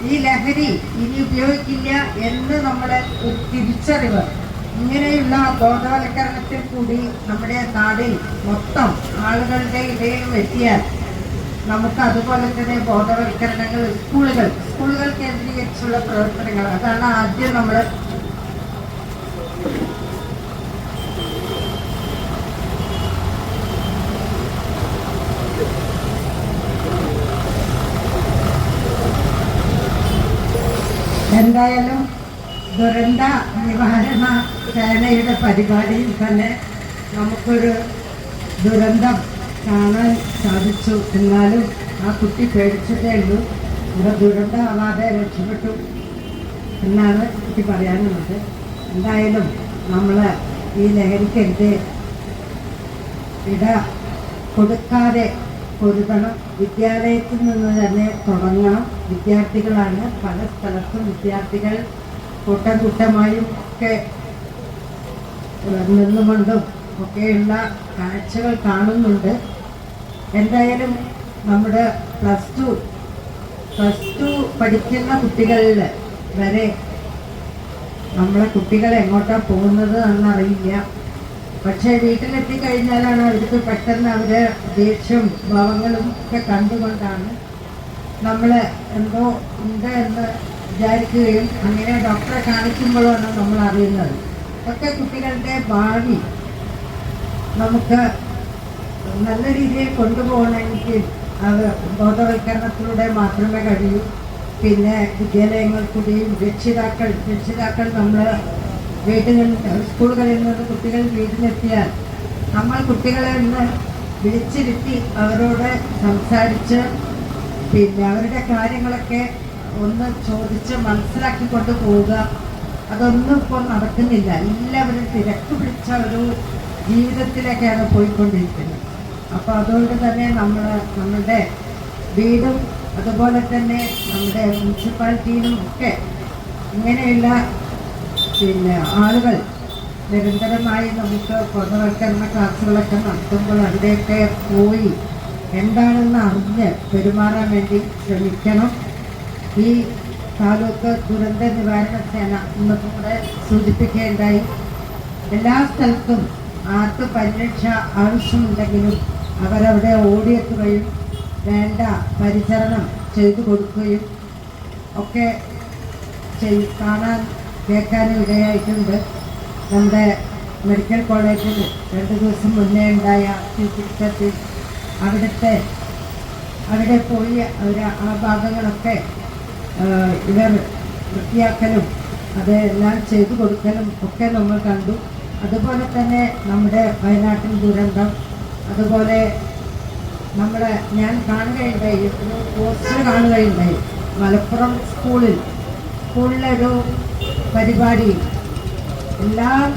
ഈ ലഹരി ഇനി ഉപയോഗിക്കില്ല എന്ന് നമ്മളെ ഒരു തിരിച്ചറിവ്, ഇങ്ങനെയുള്ള ബോധവൽക്കരണത്തിൽ കൂടി നമ്മുടെ നാടിൽ മൊത്തം ആളുകളുടെ ഇടയിൽ എത്തിയാൽ നമുക്ക് അതുപോലെ തന്നെ ബോധവൽക്കരണങ്ങൾ സ്കൂളുകൾ കേന്ദ്രീകരിച്ചുള്ള പ്രവർത്തനങ്ങൾ, അതാണ് ആദ്യം നമ്മൾ എന്തായാലും ദുരന്ത നിവാരണ സേനയുടെ പരിപാടിയിൽ തന്നെ നമുക്കൊരു ദുരന്തം കാണാൻ സാധിച്ചു. എന്നാലും ആ കുട്ടി പേടിച്ചതേ ഉള്ളൂ. ഇവിടെ ദുരന്തം ആവാതെ രക്ഷപ്പെട്ടു എന്നാണ് എനിക്ക് പറയാനുള്ളത്. എന്തായാലും നമ്മൾ ഈ ലഹരിക്കെതിരെ ഇട കൊടുക്കാതെ പൊരുതണം. വിദ്യാലയത്തിൽ നിന്ന് തന്നെ തുടങ്ങണം. വിദ്യാർത്ഥികളാണ് പല സ്ഥലത്തും വിദ്യാർത്ഥികൾ കൂട്ടമായും ഒക്കെ നിന്നുകൊണ്ടും ഒക്കെയുള്ള കാഴ്ചകൾ കാണുന്നുണ്ട്. എന്തായാലും നമ്മുടെ പ്ലസ് ടു പഠിക്കുന്ന കുട്ടികളിൽ വരെ നമ്മളെ കുട്ടികൾ എങ്ങോട്ടാണ് പോകുന്നത് എന്നറിയില്ല. പക്ഷേ വീട്ടിലെത്തിക്കഴിഞ്ഞാലാണ് അവർക്ക് പെട്ടെന്ന് അവരെ ദേഷ്യവും ഭാവങ്ങളും ഒക്കെ കണ്ടുകൊണ്ടാണ് നമ്മൾ എന്തോ ഉണ്ട് എന്ന് വിചാരിക്കുകയും അങ്ങനെ ഡോക്ടറെ കാണിക്കുമ്പോഴാണ് നമ്മൾ അറിയുന്നത്. ഒക്കെ കുട്ടികളുടെ ഭാവി നമുക്ക് നല്ല രീതിയിൽ കൊണ്ടുപോകണമെങ്കിൽ അത് ബോധവൽക്കരണത്തിലൂടെ മാത്രമേ കഴിയൂ. പിന്നെ വിദ്യാലയങ്ങൾ കൂടിയും രക്ഷിതാക്കൾ നമ്മൾ സ്കൂളുകളിൽ നിന്ന് കുട്ടികൾ വീട്ടിലെത്തിയാൽ നമ്മൾ കുട്ടികളെ ഒന്ന് വിളിച്ചിരുത്തി അവരോട് സംസാരിച്ച് പിന്നെ അവരുടെ കാര്യങ്ങളൊക്കെ ഒന്ന് ചോദിച്ച് മനസ്സിലാക്കിക്കൊണ്ട് പോവുക. അതൊന്നും ഇപ്പോൾ നടക്കുന്നില്ല. എല്ലാവരും തിരക്ക് പിടിച്ച ഒരു ജീവിതത്തിലേക്കാണ് പോയിക്കൊണ്ടിരിക്കുന്നത്. അപ്പോൾ അതുകൊണ്ട് തന്നെ നമ്മളുടെ വീടും അതുപോലെ തന്നെ നമ്മുടെ മുനിസിപ്പാലിറ്റിയിലും ഒക്കെ ഇങ്ങനെയുള്ള പിന്നെ ആളുകൾ നിരന്തരമായി നമുക്ക് ബോധവൽക്കരണ ക്ലാസ്സുകളൊക്കെ നടത്തുമ്പോൾ അവിടെയൊക്കെ പോയി എന്താണെന്ന് അറിഞ്ഞ് പെരുമാറാൻ വേണ്ടി ശ്രമിക്കണം. ഈ താലൂക്ക് ദുരന്ത നിവാരണ സേന ഇന്നത്തെ കൂടെ സൂചിപ്പിക്കുകയുണ്ടായി. എല്ലാ സ്ഥലത്തും ആർക്ക് പരിരക്ഷ ആവശ്യമുണ്ടെങ്കിലും അവരവിടെ ഓടിയെത്തുകയും വേണ്ട പരിചരണം ചെയ്തു കൊടുക്കുകയും ഒക്കെ കാണാൻ കേൾക്കാനും ഇടയായിട്ടുണ്ട്. നമ്മുടെ മെഡിക്കൽ കോളേജിൽ 2 ദിവസം മുന്നേ ഉണ്ടായ തീപിടുത്തത്തിൽ അവിടെ പോയി ആ ഭാഗങ്ങളൊക്കെ ഇവർ വൃത്തിയാക്കലും അതെല്ലാം ചെയ്തു കൊടുക്കലും ഒക്കെ നമ്മൾ കണ്ടു. അതുപോലെ തന്നെ നമ്മുടെ വയനാട്ടിൽ ദുരന്തം, അതുപോലെ ഞാൻ കാണുകയുണ്ടായി, ഒരു പോസ്റ്റർ കാണുകയുണ്ടായി. മലപ്പുറം സ്കൂളിലൊരു പരിപാടി എല്ലാം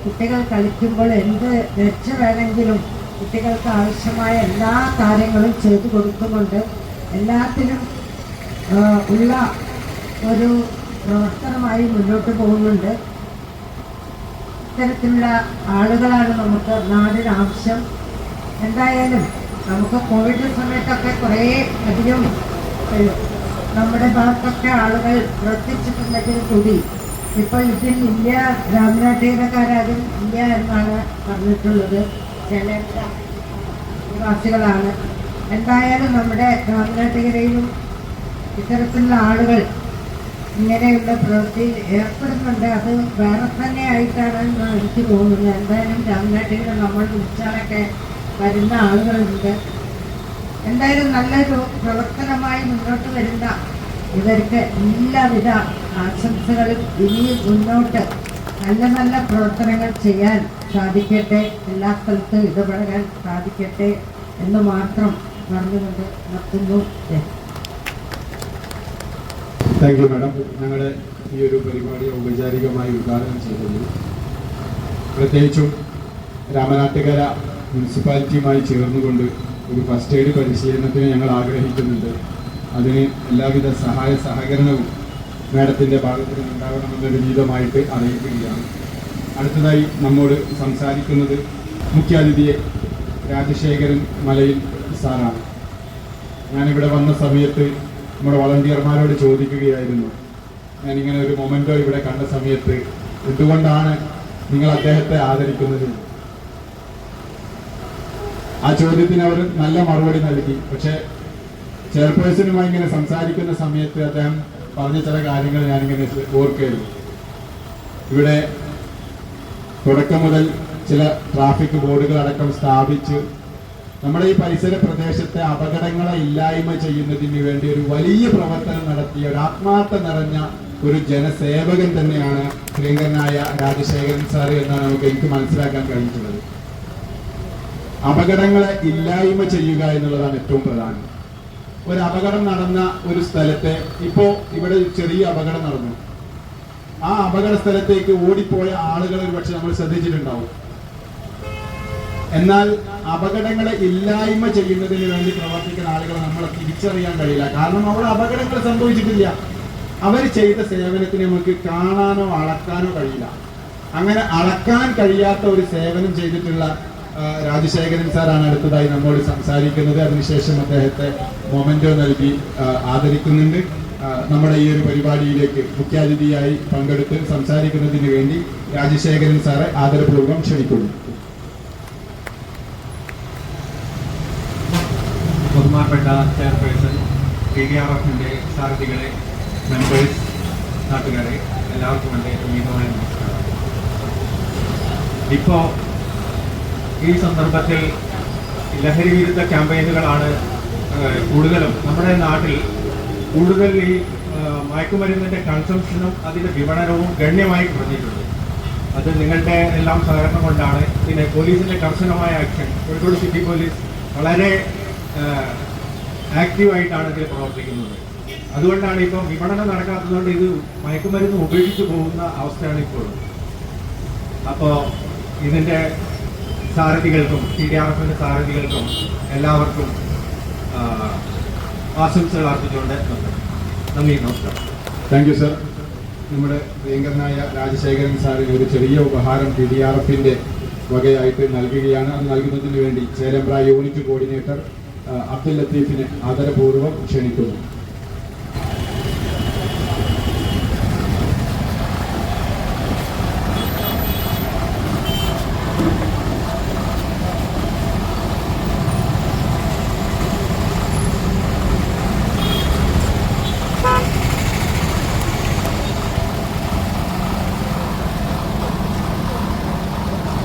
കുട്ടികൾ കളിക്കുമ്പോൾ എന്ത് രക്ഷ വേണമെങ്കിലും കുട്ടികൾക്ക് ആവശ്യമായ എല്ലാ കാര്യങ്ങളും ചെയ്തു കൊടുക്കുന്നുണ്ട്. എല്ലാത്തിനും ഉള്ള ഒരു പ്രവർത്തനമായി മുന്നോട്ട് പോകുന്നുണ്ട്. ഇത്തരത്തിലുള്ള ആളുകളാണ് നമുക്ക് നാടിന് ആവശ്യം. എന്തായാലും നമുക്ക് കോവിഡ് സമയത്തൊക്കെ കുറേ അധികം നമ്മുടെ ഭാഗത്തൊക്കെ ആളുകൾ പ്രവർത്തിച്ചിട്ടുണ്ടെങ്കിൽ കൂടി ഇപ്പോൾ ഇതിൽ ഇന്ത്യ രാമനാട്ടുകരക്കാരും ഇല്ല എന്നാണ് പറഞ്ഞിട്ടുള്ളത്. ചില നിവാസികളാണ്. എന്തായാലും നമ്മുടെ രാമനാട്ടുകരയിലും ഇത്തരത്തിലുള്ള ആളുകൾ ഇങ്ങനെയുള്ള പ്രവൃത്തിയിൽ ഏർപ്പെടുന്നുണ്ട്. അത് വേറെ തന്നെ ആയിട്ടാണെന്ന് എനിക്ക് തോന്നുന്നത്. എന്തായാലും രാമനാട്ടുകര നമ്മൾ വിളിച്ചാലൊക്കെ വരുന്ന ആളുകളുണ്ട്. എന്തായാലും നല്ലൊരു പ്രവർത്തനമായി മുന്നോട്ട് വരുന്ന ഇവർക്ക് എല്ലാവിധ ആശംസകളും. ഇനിയും മുന്നോട്ട് നല്ല നല്ല പ്രവർത്തനങ്ങൾ ചെയ്യാൻ സാധിക്കട്ടെ, എല്ലാ സ്ഥലത്തും ഇടപെടാൻ സാധിക്കട്ടെ എന്ന് മാത്രം പറഞ്ഞുകൊണ്ട് നിർത്തുന്നു. Thank you madam. ഞങ്ങളുടെ ഈ ഒരു പരിപാടി ഔപചാരികമായി ഉദ്ഘാടനം ചെയ്തത് പ്രത്യേകിച്ചും രാമനാട്ടുകര മുനിസിപ്പാലിറ്റിയുമായി ചേർന്നുകൊണ്ട് ഒരു ഫസ്റ്റ് എയ്ഡ് പരിശീലനത്തിന് ഞങ്ങൾ ആഗ്രഹിക്കുന്നുണ്ട്. അതിന് എല്ലാവിധ സഹകരണവും മാഡത്തിൻ്റെ ഭാഗത്ത് നിന്നുണ്ടാകണമെന്നൊരു വിധമായിട്ട് അറിയിക്കുകയാണ്. അടുത്തതായി നമ്മോട് സംസാരിക്കുന്നത് മുഖ്യാതിഥിയെ രാജശേഖരൻ മലയിൽ സാറാണ്. ഞാനിവിടെ വന്ന സമയത്ത് നമ്മുടെ വളണ്ടിയർമാരോട് ചോദിക്കുകയായിരുന്നു, ഞാനിങ്ങനെ ഒരു മൊമെൻറ്റോ ഇവിടെ കണ്ട സമയത്ത് എന്തുകൊണ്ടാണ് നിങ്ങൾ അദ്ദേഹത്തെ ആദരിക്കുന്നത്? ആ ചോദ്യത്തിന് അവർ നല്ല മറുപടി നൽകി. പക്ഷേ ചെയർപേഴ്സണുമായി ഇങ്ങനെ സംസാരിക്കുന്ന സമയത്ത് അദ്ദേഹം പറഞ്ഞ ചില കാര്യങ്ങൾ ഞാനിങ്ങനെ ഓർക്കുകയായിരുന്നു. ഇവിടെ തുടക്കം മുതൽ ചില ട്രാഫിക് ബോർഡുകൾ അടക്കം സ്ഥാപിച്ച് നമ്മുടെ ഈ പരിസര പ്രദേശത്തെ അപകടങ്ങളെ ഇല്ലായ്മ ചെയ്യുന്നതിന് വേണ്ടി ഒരു വലിയ പ്രവർത്തനം നടത്തിയ ഒരു ആത്മാർത്ഥ നിറഞ്ഞ ഒരു ജനസേവകൻ തന്നെയാണ് പ്രിയങ്കരനായ രാജശേഖരൻ സാറ് എന്നാണ് എനിക്ക് മനസ്സിലാക്കാൻ കഴിഞ്ഞിട്ടുള്ളത്. അപകടങ്ങളെ ഇല്ലായ്മ ചെയ്യുക എന്നുള്ളതാണ് ഏറ്റവും പ്രധാനം. ഒരു അപകടം നടന്ന ഒരു സ്ഥലത്തെ, ഇപ്പോ ഇവിടെ ചെറിയ അപകടം നടന്നു, ആ അപകട സ്ഥലത്തേക്ക് ഓടിപ്പോയ ആളുകൾ ഒരുപക്ഷെ നമ്മൾ ശ്രദ്ധിച്ചിട്ടുണ്ടാവും. എന്നാൽ അപകടങ്ങളെ ഇല്ലായ്മ ചെയ്യുന്നതിന് വേണ്ടി പ്രവർത്തിക്കുന്ന ആളുകളെ നമ്മളെ തിരിച്ചറിയാൻ കഴിയില്ല. കാരണം അവിടെ അപകടങ്ങൾ സംഭവിച്ചിട്ടില്ല. അവർ ചെയ്ത സേവനത്തിന് നമുക്ക് കാണാനോ അളക്കാനോ കഴിയില്ല. അങ്ങനെ അളക്കാൻ കഴിയാത്ത ഒരു സേവനം ചെയ്തിട്ടുള്ള രാജശേഖരൻ സാറാണ് അടുത്തതായി നമ്മോട് സംസാരിക്കുന്നത്. അതിനുശേഷം അദ്ദേഹത്തെ മൊമെന്റോ നൽകി ആദരിക്കുന്നുണ്ട്. നമ്മുടെ ഈ ഒരു പരിപാടിയിലേക്ക് മുഖ്യാതിഥിയായി പങ്കെടുത്ത് സംസാരിക്കുന്നതിന് വേണ്ടി രാജശേഖരൻ സാറെ ആദരപൂർവ്വം ക്ഷണിക്കുന്നു. ബഹുമാനപ്പെട്ട ചെയർപേഴ്സൺ, TDRFന്റെ സാരഥികളെ, മെമ്പേഴ്സ്, നാട്ടുകാരെ, എല്ലാവർക്കും എൻ്റെ ഉന്നതമായ നമസ്കാരം. ഇപ്പോൾ ഈ സന്ദർഭത്തിൽ ലഹരി വിരുദ്ധ ക്യാമ്പയിനുകളാണ് കൂടുതലും നമ്മുടെ നാട്ടിൽ കൂടുതൽ ഈ മയക്കുമരുന്നിൻ്റെ കൺസംഷനും അതിൻ്റെ വിപണനവും ഗണ്യമായി കുറഞ്ഞിട്ടുണ്ട്. അത് നിങ്ങളുടെ എല്ലാം സഹകരണം കൊണ്ടാണ്. പിന്നെ പോലീസിൻ്റെ കർശനമായ ആക്ഷൻ, കോഴിക്കോട് സിറ്റി പോലീസ് വളരെ ആക്റ്റീവായിട്ടാണ് ഇതിൽ പ്രവർത്തിക്കുന്നത്. അതുകൊണ്ടാണ് ഇപ്പം വിപണനം നടക്കാത്തതുകൊണ്ട് ഇത് മയക്കുമരുന്ന് ഉപേക്ഷിച്ചു പോകുന്ന അവസ്ഥയാണ് ഇപ്പോൾ. അപ്പോൾ ഇതിൻ്റെ സാരഥികൾക്കും TDRFന്റെ സാരഥികൾക്കും എല്ലാവർക്കും ആശംസകൾ അർപ്പിച്ചുകൊണ്ട് നന്ദി, നമസ്കാരം. Thank you sir. നമ്മുടെ പ്രിയങ്കരനായ രാജശേഖരൻ സാറിന് ഒരു ചെറിയ ഉപഹാരം TDRFന്റെ വകയായിട്ട് നൽകുകയാണ്. അത് നൽകുന്നതിന് വേണ്ടി ചേലമ്പ്ര യൂണിറ്റ് കോർഡിനേറ്റർ അബ്ദുൽ ലത്തീഫിനെ ആദരപൂർവ്വം ക്ഷണിക്കുന്നു.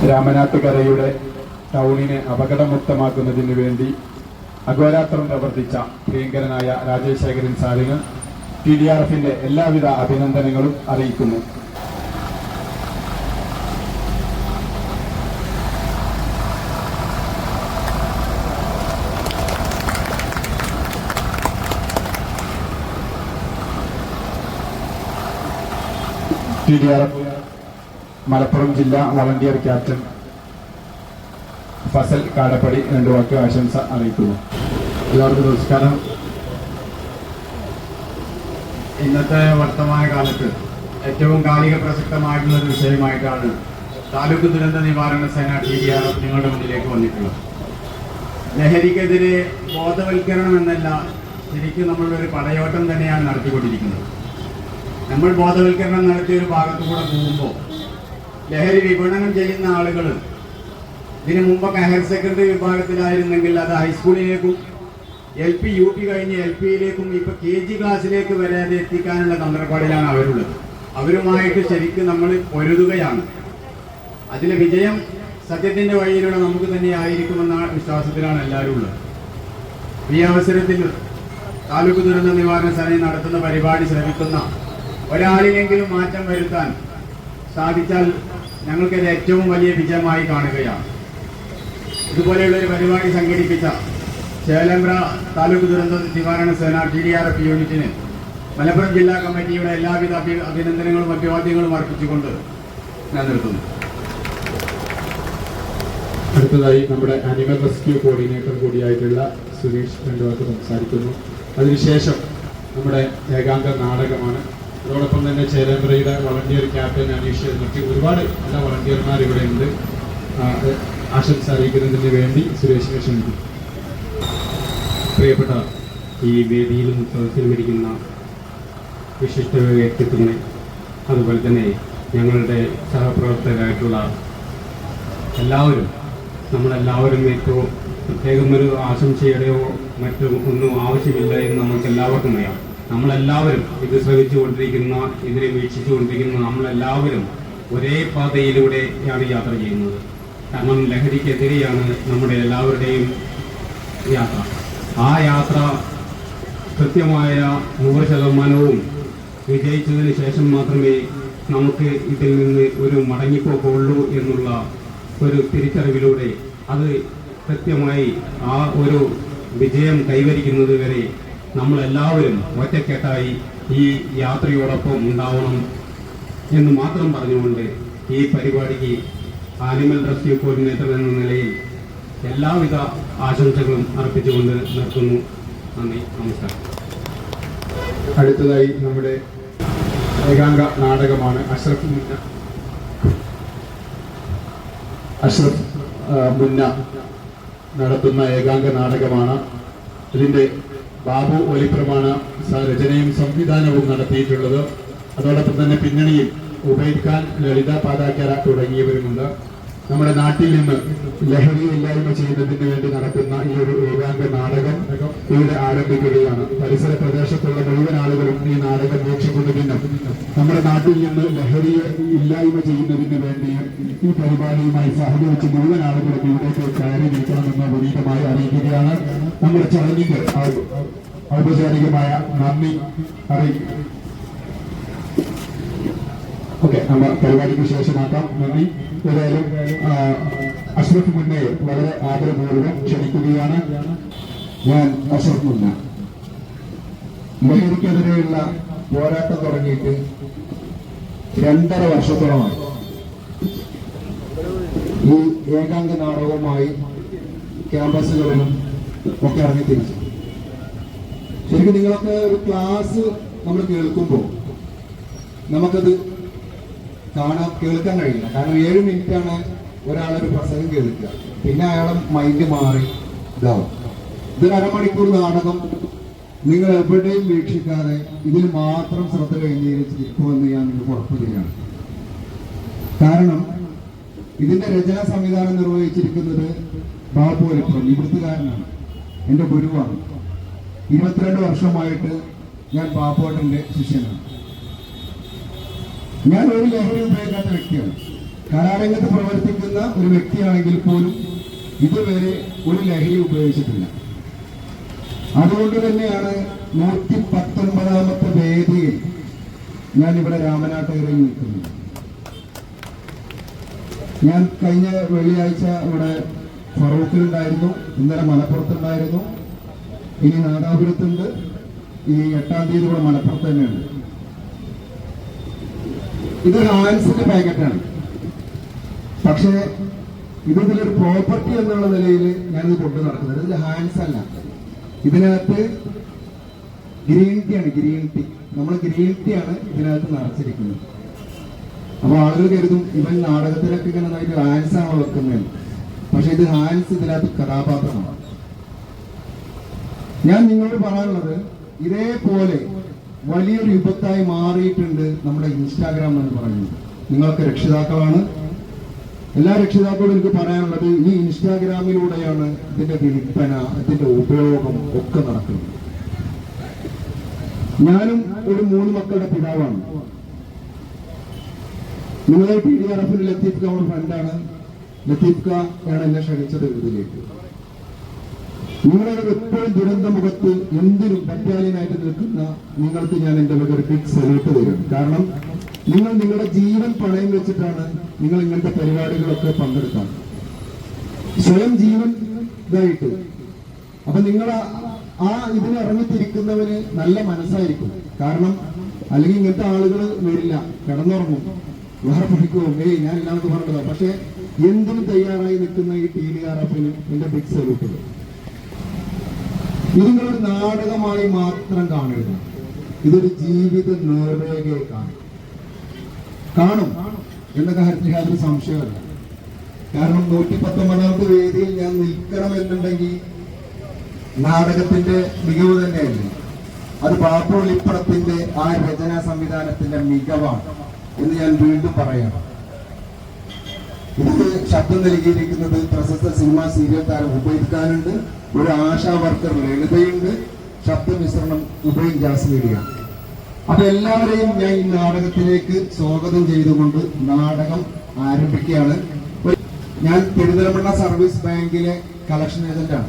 രാമനാട്ടുകരയുടെ ടൗണിനെ അപകടമുക്തമാക്കുന്നതിന് വേണ്ടി അഹോരാത്രം പ്രവർത്തിച്ച പ്രിയങ്കരനായ രാജശേഖരൻ സാറിന് TDRFന്റെ എല്ലാവിധ അഭിനന്ദനങ്ങളും അറിയിക്കുന്നു. TDRF മലപ്പുറം ജില്ലാ വളണ്ടിയർ ക്യാപ്റ്റൻ ഫസൽ കാടപ്പടി രണ്ടു വാക്ക് ആശംസ അറിയിക്കുന്നു. എല്ലാവർക്കും നമസ്കാരം. ഇന്നത്തെ വർത്തമാന കാലത്ത് ഏറ്റവും കാലിക പ്രസക്തമായിട്ടുള്ള ഒരു വിഷയമായിട്ടാണ് താലൂക്ക് ദുരന്ത നിവാരണ സേന TDRF നിങ്ങളുടെ മുന്നിലേക്ക് വന്നിട്ടുള്ളത്. ലഹരിക്കെതിരെ ബോധവൽക്കരണം എന്നല്ല, ശരിക്കും നമ്മളൊരു പടയോട്ടം തന്നെയാണ് നടത്തിക്കൊണ്ടിരിക്കുന്നത്. നമ്മൾ ബോധവൽക്കരണം നടത്തിയ ഒരു ഭാഗത്തുകൂടെ പോകുമ്പോൾ ലഹരി വിപണനം ചെയ്യുന്ന ആളുകൾ ഇതിനു മുമ്പൊക്കെ ഹയർ സെക്കൻഡറി വിഭാഗത്തിലായിരുന്നെങ്കിൽ അത് ഹൈസ്കൂളിലേക്കും LP UP കഴിഞ്ഞ് LPയിലേക്കും ഇപ്പോൾ KG ക്ലാസ്സിലേക്ക് വരെ അത് എത്തിക്കാനുള്ള തന്ത്രപ്പാടിലാണ് അവരുള്ളത്. അവരുമായിട്ട് ശരിക്കും നമ്മൾ പൊരുതുകയാണ്. അതിലെ വിജയം സത്യത്തിൻ്റെ വഴിയിലൂടെ നമുക്ക് തന്നെ ആയിരിക്കുമെന്ന വിശ്വാസത്തിലാണ് എല്ലാവരും ഉള്ളത്. ഈ അവസരത്തിൽ താലൂക്ക് ദുരന്ത നിവാരണ സേന നടത്തുന്ന പരിപാടി ശ്രമിക്കുന്ന ഒരാളിനെങ്കിലും മാറ്റം വരുത്താൻ സാധിച്ചാൽ ഞങ്ങൾക്കത് ഏറ്റവും വലിയ വിജയമായി കാണുകയാണ്. ഇതുപോലെയുള്ള ഒരു പരിപാടി സംഘടിപ്പിച്ച ചേലമ്പ്ര താലൂക്ക് ദുരന്ത നിവാരണ സേന TDRF യൂണിറ്റിന് മലപ്പുറം ജില്ലാ കമ്മിറ്റിയുടെ എല്ലാവിധ അഭിനന്ദനങ്ങളും അഭിവാദ്യങ്ങളും അർപ്പിച്ചുകൊണ്ട് ഞാൻ നിർത്തുന്നു. അടുത്തതായി നമ്മുടെ ആനിമൽ റെസ്ക്യൂ കോർഡിനേറ്റർ കൂടിയായിട്ടുള്ള സുരേഷ് രണ്ടു വാക്ക് സംസാരിക്കുന്നു. അതിനുശേഷം നമ്മുടെ ഏകാംഗ നാടകമാണ്. അതോടൊപ്പം തന്നെ ചേലമ്പ്രയുടെ വളണ്ടിയർ ക്യാപ്റ്റൻ അനീഷ്, മറ്റ് ഒരുപാട് നല്ല വളണ്ടിയർമാർ ഇവിടെ ഉണ്ട്. ആശംസ അറിയിക്കുന്നതിന് വേണ്ടി സുരേഷിനെ ക്ഷണിക്കും. പ്രിയപ്പെട്ട ഈ വേദിയിലും സദസ്സിലും ഇരിക്കുന്ന വിശിഷ്ട വ്യക്തിത്വങ്ങളെ, അതുപോലെ തന്നെ ഞങ്ങളുടെ സഹപ്രവർത്തകരായിട്ടുള്ള എല്ലാവരും, നമ്മളെല്ലാവരും ഏറ്റവും പ്രത്യേകം ഒരു ആശംസയുടെയോ മറ്റോ ഒന്നും ആവശ്യമില്ല എന്ന് നമുക്ക് എല്ലാവർക്കും അറിയാം. നമ്മളെല്ലാവരും ഇത് ശ്രമിച്ചുകൊണ്ടിരിക്കുന്ന, ഇതിനെ വീക്ഷിച്ചുകൊണ്ടിരിക്കുന്ന നമ്മളെല്ലാവരും ഒരേ പാതയിലൂടെയാണ് യാത്ര ചെയ്യുന്നത്. കാരണം ലഹരിക്കെതിരെയാണ് നമ്മുടെ എല്ലാവരുടെയും യാത്ര. ആ യാത്ര കൃത്യമായ 100% വിജയിച്ചതിന് ശേഷം മാത്രമേ നമുക്ക് ഇതിൽ നിന്ന് ഒരു മടങ്ങിപ്പോക്കുള്ളൂ എന്നുള്ള ഒരു തിരിച്ചറിവിലൂടെ അത് കൃത്യമായി ആ ഒരു വിജയം കൈവരിക്കുന്നത് വരെ നമ്മളെല്ലാവരും ഒറ്റക്കെട്ടായി ഈ യാത്രയോടൊപ്പം ഉണ്ടാവണം എന്ന് മാത്രം പറഞ്ഞുകൊണ്ട് ഈ പരിപാടിക്ക് ആനിമൽ റെസ്ക്യൂ കോർഡിനേറ്റർ എന്ന നിലയിൽ എല്ലാവിധ ആശംസകളും അർപ്പിച്ചുകൊണ്ട് നിർത്തുന്നു. നന്ദി, നമസ്കാരം. അടുത്തതായി നമ്മുടെ ഏകാംഗ നാടകമാണ്. അഷ്റഫ് അഷ്റഫ് മുന്ന നടത്തുന്ന ഏകാംഗ നാടകമാണ്. ഇതിന്റെ ബാബു ഒലിപ്രമാണ് രചനയും സംവിധാനവും നടത്തിയിട്ടുള്ളത്. അതോടൊപ്പം തന്നെ പിന്നണിയിൽ ഉബൈദ് ഖാൻ, ലളിത പാതാക്കര തുടങ്ങിയവരുമുണ്ട്. നമ്മുടെ നാട്ടിൽ നിന്ന് ലഹരി ഇല്ലായ്മ ചെയ്യുന്നതിന് വേണ്ടി നടക്കുന്ന ഈ ഒരു ഏകാംഗ നാടകം ഇവിടെ ആരംഭിക്കുകയാണ്. പരിസര പ്രദേശത്തുള്ള മുഴുവൻ ആളുകളും ഈ നാടകം വീക്ഷിക്കുന്നതിനും നമ്മുടെ നാട്ടിൽ നിന്ന് ലഹരിയെ ഇല്ലായ്മ ചെയ്യുന്നതിന് വേണ്ടി ഈ പരിപാടിയുമായി സഹകരിച്ച് മുഴുവൻ ആളുകളും ഇവിടേക്ക് കയറി നിൽക്കണമെന്ന് വിനീതമായി അറിയിക്കുകയാണ്. നമ്മുടെ ചടങ്ങിന് ഔപചാരികമായ നന്ദി അറിയിക്കും. ഓക്കെ, നമ്മൾ പരിപാടിക്ക് ശേഷമാക്കാം. നന്ദി. ഏതായാലും അഷ്റഫ് മുന്നയെ വളരെ ആദരപൂർവ്വം ക്ഷണിക്കുകയാണ്. ഞാൻ അഷ്റഫ് മുന്ന. ലഹരിക്കെതിരെയുള്ള പോരാട്ടം തുടങ്ങിയിട്ട് 2.5 വർഷത്തോളമായി. ഈ ഏകാംഗ നാടകവുമായി ക്യാമ്പസുകളിലും ഒക്കെ ഇറങ്ങി തിരിച്ചു. ശരിക്കും നിങ്ങളൊക്കെ ഒരു ക്ലാസ് നമ്മൾ കേൾക്കുമ്പോൾ നമുക്കത് കേൾക്കാൻ കഴിയില്ല. കാരണം 7 മിനിറ്റാണ് ഒരാളൊരു പ്രസംഗം കേൾക്കുക, പിന്നെ അയാളെ മൈൻഡ് മാറി ഇതാവും. ഇതൊരു അരമണിക്കൂർ നാടകം നിങ്ങൾ എവിടെയും വീക്ഷിക്കാതെ ഇതിൽ മാത്രം ശ്രദ്ധ കേന്ദ്രീകരിച്ചിരിക്കുമെന്ന് ഞാൻ നിങ്ങൾക്ക് ഉറപ്പ് ചെയ്യുകയാണ്. കാരണം ഇതിന്റെ രചനാ സംവിധാനം നിർവഹിച്ചിരിക്കുന്നത് ബാബു ഒലിപ്രം, ഇവിടുത്തുകാരനാണ്, എൻ്റെ ഗുരുവാണ്. 22 വർഷമായിട്ട് ഞാൻ ബാബുവേട്ടൻ്റെ ശിഷ്യനാണ്. ഞാൻ ഒരു ലഹരി ഉപയോഗിക്കാത്ത വ്യക്തിയാണ്. കലാരംഗത്ത് പ്രവർത്തിക്കുന്ന ഒരു വ്യക്തിയാണെങ്കിൽ പോലും ഇതുവരെ ഒരു ലഹരി ഉപയോഗിച്ചിട്ടില്ല. അതുകൊണ്ട് തന്നെയാണ് 119ാമത്തെ വേദിയിൽ ഞാൻ ഇവിടെ രാമനാട്ടുകരയിൽ നിൽക്കുന്നത്. ഞാൻ കഴിഞ്ഞ വെള്ളിയാഴ്ച ഇവിടെ ഫറൂഖിലുണ്ടായിരുന്നു, ഇന്നലെ മലപ്പുറത്തുണ്ടായിരുന്നു, ഇനി നാദാപുരത്തുണ്ട്, ഈ 8-ാം തീയതി ഇവിടെ മലപ്പുറത്ത് തന്നെയുണ്ട്. ഇത് ഹാൻസിന്റെ പാക്കറ്റാണ്. പക്ഷേ ഇതിലൊരു പ്രോപ്പർട്ടി എന്നുള്ള നിലയിൽ ഞാനിത് കൊണ്ടു നടക്കുന്നത്. ഇതിൽ ഹാൻസ് അല്ല, ഇതിനകത്ത് ഗ്രീൻ ടീ ആണ്. ഗ്രീൻ ടീ, നമ്മൾ ഗ്രീൻ ടീ ആണ് ഇതിനകത്ത് നിറച്ചിരിക്കുന്നത്. അപ്പൊ ആളുകൾ കരുതും ഇവൻ നാടകത്തിലൊക്കെ ഇങ്ങനെ നന്നായിട്ട് ഹാൻസ് ആണോ വെക്കുന്നതെന്ന്. പക്ഷെ ഇത് ഹാൻസ് ഇതിനകത്ത് കഥാപാത്രമാണ്. ഞാൻ നിങ്ങളോട് പറയാനുള്ളത്, ഇതേപോലെ വലിയൊരു വിപത്തായി മാറിയിട്ടുണ്ട് നമ്മുടെ ഇൻസ്റ്റാഗ്രാം എന്ന് പറയുന്നത്. നിങ്ങളൊക്കെ രക്ഷിതാക്കളാണ്. എല്ലാ രക്ഷിതാക്കളോടും എനിക്ക് പറയാനുള്ളത്, ഈ ഇൻസ്റ്റാഗ്രാമിലൂടെയാണ് ഇതിന്റെ വിൽപ്പന, ഇതിന്റെ ഉപയോഗം ഒക്കെ നടക്കുന്നത്. ഞാനും ഒരു 3 മക്കളുടെ പിതാവാണ്. നിങ്ങളെ TDRF ലത്തീഫ് ഖാ ഫ്രണ്ടാണ്. ലത്തീഫ് ഖാ ആണ് എന്നെ ക്ഷണിച്ചത് ഇതിലേക്ക്. നിങ്ങളുടെ എപ്പോഴും ദുരന്തമുഖത്ത് എന്തിനും ബറ്റാലിയനായിട്ട് നിൽക്കുന്ന നിങ്ങൾക്ക് ഞാൻ എൻ്റെ ഒരു ബിഗ് സല്യൂട്ട് തരും. കാരണം നിങ്ങൾ നിങ്ങളുടെ ജീവൻ പണയം വെച്ചിട്ടാണ് നിങ്ങൾ ഇങ്ങനത്തെ പരിപാടികളൊക്കെ പങ്കെടുക്കാൻ, സ്വയം ജീവൻ ഇതായിട്ട്. അപ്പൊ നിങ്ങൾ ഇതിന് ഇറങ്ങിത്തിരിക്കുന്നവന് നല്ല മനസ്സായിരിക്കും. കാരണം അല്ലെങ്കിൽ ഇങ്ങനത്തെ ആളുകൾ വരില്ല, കിടന്നുറങ്ങും, വേറെ പഠിക്കുമോ, ഞാൻ ഇല്ലാന്ന് പറഞ്ഞതാ. പക്ഷെ എന്തിനും തയ്യാറായി നിൽക്കുന്ന ഈ TDRFന് എന്റെ ബിഗ് സല്യൂട്ട്. ഇത് നിങ്ങളൊരു നാടകമായി മാത്രം കാണരുത്, ഇതൊരു ജീവിത നേർരേഖയെ കാണും എന്ന കാര്യത്തിൽ യാതൊരു സംശയമല്ല. കാരണം 119ാമത്തെ വേദിയിൽ ഞാൻ നിൽക്കണമെന്നുണ്ടെങ്കിൽ നാടകത്തിന്റെ മികവ് തന്നെയല്ലേ. അത് ബാബു ഒലിപ്രത്തിന്റെ ആ രചനാ സംവിധാനത്തിന്റെ മികവാണ് എന്ന് ഞാൻ വീണ്ടും പറയാം. ഇത് ശബ്ദം നൽകിയിരിക്കുന്നത് പ്രശസ്ത സിനിമ സീരിയൽ താരം ഉബൈദ് ഖാനുണ്ട്, ഒരു ആശാ വർക്കർ ലളിതയുണ്ട്, ശബ്ദമിശ്രണം ഉബൈദ് ജാസ്മീഡിയ. അപ്പൊ എല്ലാവരെയും ഞാൻ ഈ നാടകത്തിലേക്ക് സ്വാഗതം ചെയ്തുകൊണ്ട് നാടകം ആരംഭിക്കുകയാണ്. ഞാൻ പെരിന്തൽമണ്ണ സർവീസ് ബാങ്കിലെ കളക്ഷൻ ഏജന്റാണ്.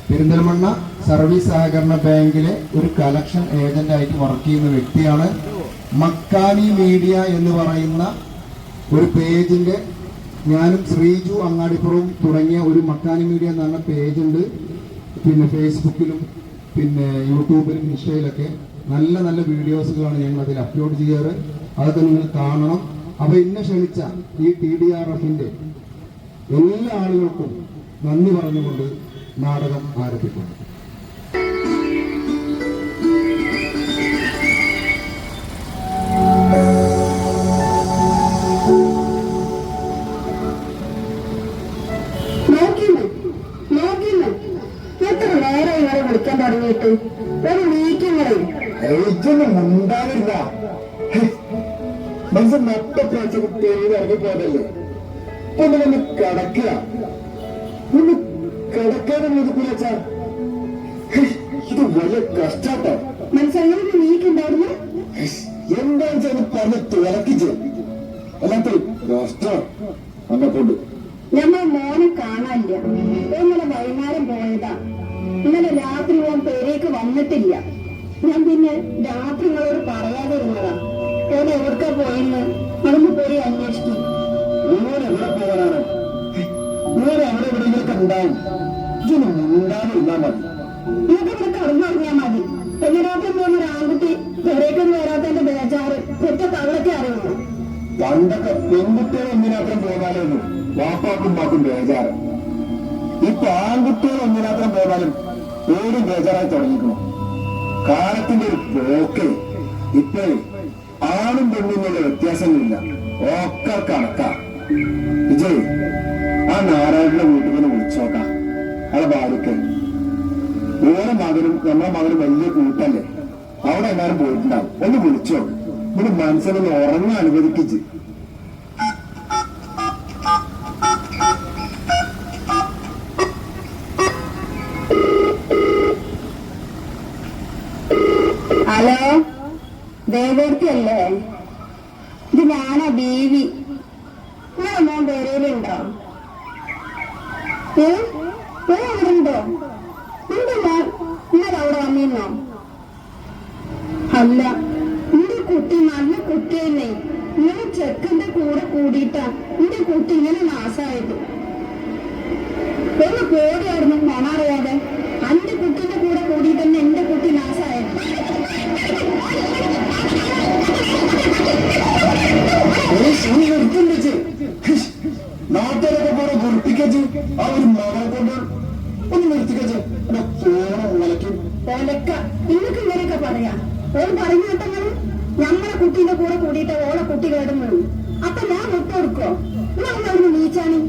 പെരിന്തൽമണ്ണ സർവീസ് സഹകരണ ബാങ്കിലെ ഒരു കളക്ഷൻ ഏജന്റായിട്ട് വർക്ക് ചെയ്യുന്ന വ്യക്തിയാണ്. മക്കാനി മീഡിയ എന്ന് പറയുന്ന ഒരു പേജിന്റെ, ഞാനും ശ്രീജു അങ്ങാടിപ്പുറവും തുടങ്ങിയ ഒരു മക്കാനി മീഡിയ എന്ന് പറഞ്ഞ പേജുണ്ട്. പിന്നെ ഫേസ്ബുക്കിലും പിന്നെ യൂട്യൂബിലും ഇൻസ്റ്റയിലൊക്കെ നല്ല നല്ല വീഡിയോസുകളാണ് ഞങ്ങൾ അതിൽ അപ്ലോഡ് ചെയ്യാറ്. അതൊക്കെ നിങ്ങൾ കാണണം. അപ്പൊ ഇന്നെ ക്ഷണിച്ച ഈ TDRFന്റെ എല്ലാ ആളുകൾക്കും നന്ദി പറഞ്ഞുകൊണ്ട് നാടകം ആരംഭിക്കുന്നു. തുടങ്ങിയിട്ട് ഒരു നീക്കങ്ങളെ ഇതൊന്നും ഉണ്ടാവില്ല. മനസ്സിൽ നട്ടപ്രാച്ച തെരുവ് ഇറങ്ങിപ്പോയതല്ലേ. ഇപ്പൊ ഒന്ന് കിടക്കുക, ഒന്ന് കിടക്കാനുള്ളത് പുലച്ച. ഇത് വലിയ കഷ്ടാട്ടോ. മനസ്സിലാക്കി നീക്കുണ്ടായിരുന്നു. എന്താണെന്ന് വെച്ചാൽ പറഞ്ഞ് തിളക്കിച്ച് അല്ലാത്ത കഷ്ടം അന്നെ കൊണ്ട്. ഞമ്മ മോനെ കാണാനില്ല. ഇന്നലെ വൈകുന്നേരം പോയതാ. ഇന്നലെ രാത്രി ഓൻ പേരേക്ക് വന്നിട്ടില്ല. ഞാൻ പിന്നെ രാത്രി നിങ്ങളോട് പറയാതെ ഇരുന്നതാ. ഓൻ എവിടക്കാ പോയെന്ന് അതൊന്ന് പോയി അന്വേഷിക്കും. ഇങ്ങനെ എവിടെ പോകാനാണ്? ഇങ്ങനെ അവിടെ എവിടെയെങ്കിലൊക്കെ ഉണ്ടാവും. ഇതൊന്നും ഉണ്ടാവില്ല മതി. നിങ്ങൾക്ക് ഇവിടെ കടന്നുറങ്ങിയാൽ മതി. പെണ്ണുരാത്രി പോകുന്ന ആൺകുട്ടി പേരേക്കൊന്നും വരാത്തതിന്റെ ബേജാറ് ഒറ്റ തവളൊക്കെ അറിയുള്ളൂ. പണ്ടൊക്കെ പെൺകുട്ടികൾ ഒന്നിനാത്രം പോകാനായിരുന്നു വാപ്പാക്കും ഉമ്മാക്കും ബേജാറ്. ഇപ്പൊ ആൺകുട്ടികൾ ഒന്നിനാത്രം പോകാനും പേരും ബേജാറായി തുടങ്ങിക്കണം. കാലത്തിന്റെ ഒരു പോക്ക്. ഇപ്പൊ ആണും പെണ്ണും വ്യത്യാസങ്ങളില്ല, ഒക്കെ കണക്കാ. വിജയ്, ആ നാരായണന്റെ വീട്ടിൽ നിന്ന് വിളിച്ചോട്ടാ. അയാളെ ഭാര്യക്ക് ഓരോ മകനും നമ്മളെ മകനും വലിയ കൂട്ടല്ലേ. അവിടെ എല്ലാരും പോയിട്ടുണ്ടാവും. ഒന്ന് വിളിച്ചോ. ഇവിടെ മനസ്സിലൊന്ന് ഉറങ്ങാൻ അനുവദിക്കിച്ച്. ഹലോ, ദേവേർത്തിയല്ലേ? ഇത് ഞാനാ ബീവി. നിങ്ങളെ മോൻ പേരയിലുണ്ടോ? അവിടെ ഉണ്ടോ? എന്റെ മോൻ ഇന്നലെ അവിടെ വന്നിരുന്നോ? അല്ല, എന്റെ കുട്ടി നല്ല കുട്ടിയല്ലേ. ഇങ്ങനെ ചെക്കന്റെ കൂടെ കൂടിയിട്ടാ എന്റെ കുട്ടി ഇങ്ങനെ നാശായത്. ഒന്ന് പേടിയായിരുന്നു മണറിയാതെ. അന്റെ കുട്ടിന്റെ കൂടെ കൂടിയിട്ട് തന്നെ എന്റെ കുട്ടി നാശായത്. നാട്ടുകാരൊക്കെ കൂടെ കുറിപ്പിക്കച്ച് ആ ഒരു മകളെ കൊണ്ട് ഒന്ന് നിർത്തിക്കച്ച് ഉലക്കും. ഒലക്ക നിങ്ങൾക്ക് ഇങ്ങനെയൊക്കെ പറയാം. ഓൾ പറഞ്ഞു കേട്ടെങ്കിൽ നമ്മളെ കുട്ടീന്റെ കൂടെ കൂടിയിട്ട് ഓളെ കുട്ടി കേടുന്നു. അപ്പൊ ഞാൻ വിട്ടുകൊടുക്കോ? നമ്മൾ അവിടുന്ന് നീച്ചാണി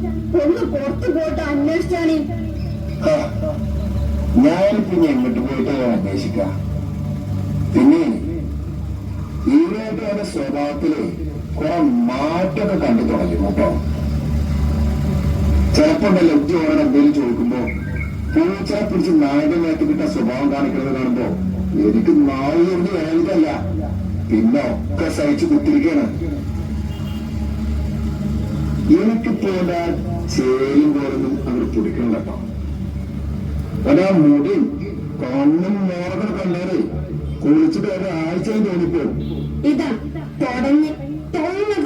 ഒന്ന് പുറത്തു പോയിട്ട് അന്വേഷിച്ചാണി. ഞാൻ പിന്നെ എങ്ങോട്ട് പോയിട്ട് അന്വേഷിക്കാം. പിന്നെ ഈനായിട്ട് അവരുടെ സ്വഭാവത്തില് കുറെ മാറ്റമൊക്കെ കണ്ടു തുടങ്ങി കേട്ടോ. ചിലപ്പോ ഉണ്ടല്ലോ ഉദ്യോഗം എന്തെങ്കിലും ചോദിക്കുമ്പോ പൂച്ചയെ പിടിച്ച് നായകൻ നേരത്തിട്ട സ്വഭാവം കാണിക്കുന്നത് കാണുമ്പോ എനിക്ക് നായകർക്ക് വേണ്ടതല്ല, പിന്നെ ഒക്കെ സഹിച്ചു കുത്തിരിക്കാണ്. എനിക്കിപ്പോ ചേരും പോലൊന്നും അവർ പിടിക്കണം കേട്ടോ. ഒരാ മുടി കണ്ണും മോറകൾ കണ്ടാലേ കുളിച്ചിട്ട് ഒരാഴ്ചയും തോന്നിപ്പോ. ഇതാ തുടങ്ങി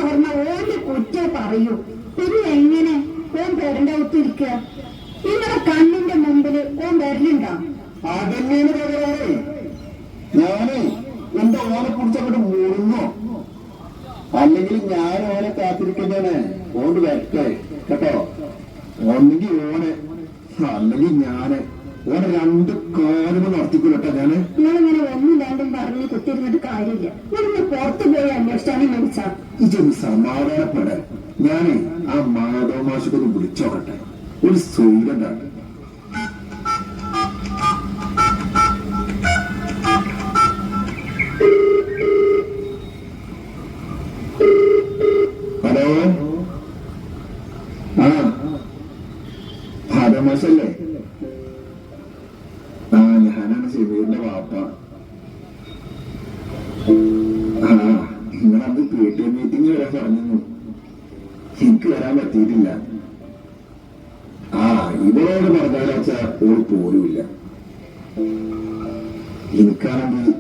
തുറന്ന ഓന്റെ കുറ്റേ പറയൂ. പിന്നെ എങ്ങനെ ഓൻ പേരന്റെ ഒത്തിരിക്കുക? നിങ്ങളുടെ കണ്ണിന്റെ മുമ്പില് ഓൻ വരലുണ്ടോ? അതന്നെയാണ് പറയാറേ. ഞാനേ എന്റെ ഓനെ കുറിച്ചങ്ങോട്ട് മുറിഞ്ഞോ, അല്ലെങ്കിൽ ഞാൻ ഓനെ കാത്തിരിക്കുന്നതാണ്. ഓണ്ട് വരട്ടെ കേട്ടോ. ഒന്നെങ്കിൽ ഓനെ അല്ലെങ്കിൽ ഞാന് ഓനെ രണ്ട് കാലുകൾ നടത്തിക്കൊള്ളട്ടെ. ഞാന് നിങ്ങളിങ്ങനെ ഒന്നില്ലാണ്ടും പറഞ്ഞ് കുത്തിരുന്നിട്ട് കാര്യമില്ല. നിങ്ങളിന്ന് പുറത്തു പോയി അന്വേഷിച്ചാണ് മനസ്സാ. ഇതൊന്ന് സമാധാനപ്പെട. ഞാനേ ആ മാധവ മാഷക്കൊന്ന് വിളിച്ചോക്കട്ടെ. ഒരു സൂര്യണ്ടാണ്. ഹലോ, ആ മാധവ മാഷല്ലേ? ആ, ഞാനാണ് ഷെമീറിന്റെ വാപ്പ. ആ, നിങ്ങളത് PTA മീറ്റിംഗ് വരെ പറഞ്ഞു. എനിക്ക് വരാൻ പറ്റിയിട്ടില്ല. ആ, ഇവരോട് പറഞ്ഞാലാച്ച ഒരു പോലുമില്ല. എനിക്കാണെങ്കിൽ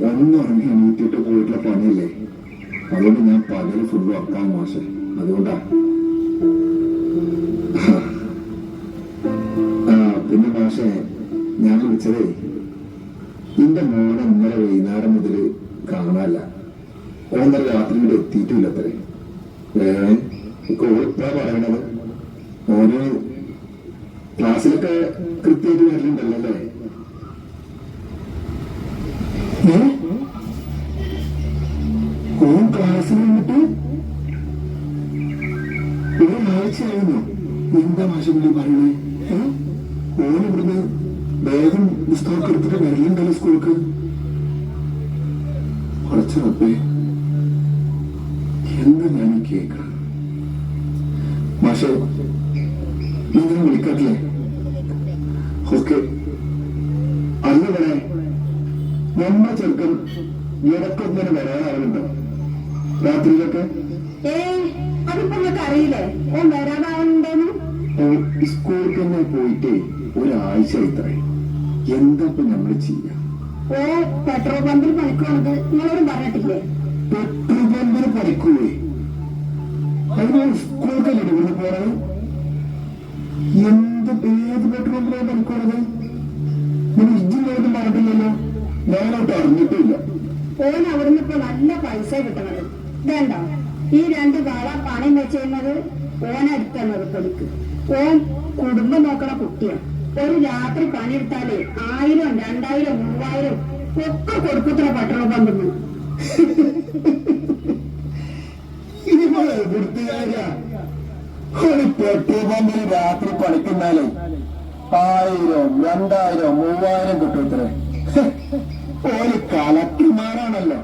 ഒന്നുറങ്ങി എണീറ്റിട്ട് പോയിട്ടുള്ള പണിയല്ലേ. അതുകൊണ്ട് ഞാൻ പകല് ഫുൾ വർക്കാൻ മോശം. അതുകൊണ്ടാ. ആ, പിന്നെ മോശേ, ഞാൻ വിളിച്ചതേ നിന്റെ മോനെ ഇന്നലെ വൈകുന്നേരം മുതൽ കാണാനല്ല. ഓന്നര രാത്രി ഇവിടെ എത്തിയിട്ടില്ല അത്രേ. ഓളിപ്പാ പറയണത് ഓന് ക്ലാസ്സിലൊക്കെ കൃത്യമായിട്ട് വരലുണ്ടല്ലോ അല്ലേ? ഓൻ ക്ലാസ്സിൽ വന്നിട്ട് ഒരാഴ്ചയായിരുന്നു. എന്താ മാഷ പുള്ളി പറയണേ? ഓൻ ഇവിടുന്ന് വേഗം പുസ്തകം പുസ്തകമൊക്കെ എടുത്തിട്ട് വരലുണ്ടല്ലോ സ്കൂൾക്ക്. കുറച്ച് റബ്ബേ, എന്താ ഞാൻ കേൾക്കണം? മാഷെ, നിങ്ങൾ വിളിക്കാട്ടില്ലേ? ഓക്കെ. അന്ന് പറയാം, നമ്മുടെ ചെറുക്കൻ ഇടക്കൊന്നിന് വരാനാവുന്നുണ്ടോ രാത്രിയിലൊക്കെ? അതിപ്പോ നിങ്ങൾക്ക് അറിയില്ലേ ഓൻ വരാതാവുന്നുണ്ടോന്ന്? സ്കൂളിൽ തന്നെ പോയിട്ട് ഒരാഴ്ച ഇത്രേ. എന്താ ഇപ്പൊ നമ്മള് ചെയ്യാം? ഓ പെട്രോൾ പമ്പിൽ പണിക്കുള്ളത് നിങ്ങളോടും പറഞ്ഞിട്ടില്ലേ? പെട്രോൾ പമ്പിന് പണിക്കൂലേ? അതിന് സ്കൂൾക്കല്ലേ ഇവിടുന്ന് പോണത്? ഏത് പെട്രോൾ പമ്പിലാണ് പണിക്കുള്ളത്? നിങ്ങൾ ഇജ്ജിനോടും പറഞ്ഞിട്ടില്ലല്ലോ. ഞാനോട്ട് അറിഞ്ഞിട്ടില്ല. ഓൻ അവിടുന്ന് ഇപ്പൊ നല്ല പൈസ കിട്ടണത്. ഇതേണ്ടോ ഈ 2 കാള പണയം വെച്ചിരുന്നത് ഓനടുത്തുള്ളത് പണിക്ക്. ഓൻ കുടുംബം നോക്കണ കുട്ടിയാണ്. ഒരു രാത്രി പണിയെടുത്താലേ 1000, 2000, 3000 ഒക്കെ കൊടുക്കത്ര പെട്രോൾ പമ്പിന്. പെട്രോൾ പമ്പിന് രാത്രി പണിക്കുന്നാലേ 1000, 2000, 3000 കിട്ടുമത്രേ. ഒരു കളക്ടർമാരാണല്ലോ.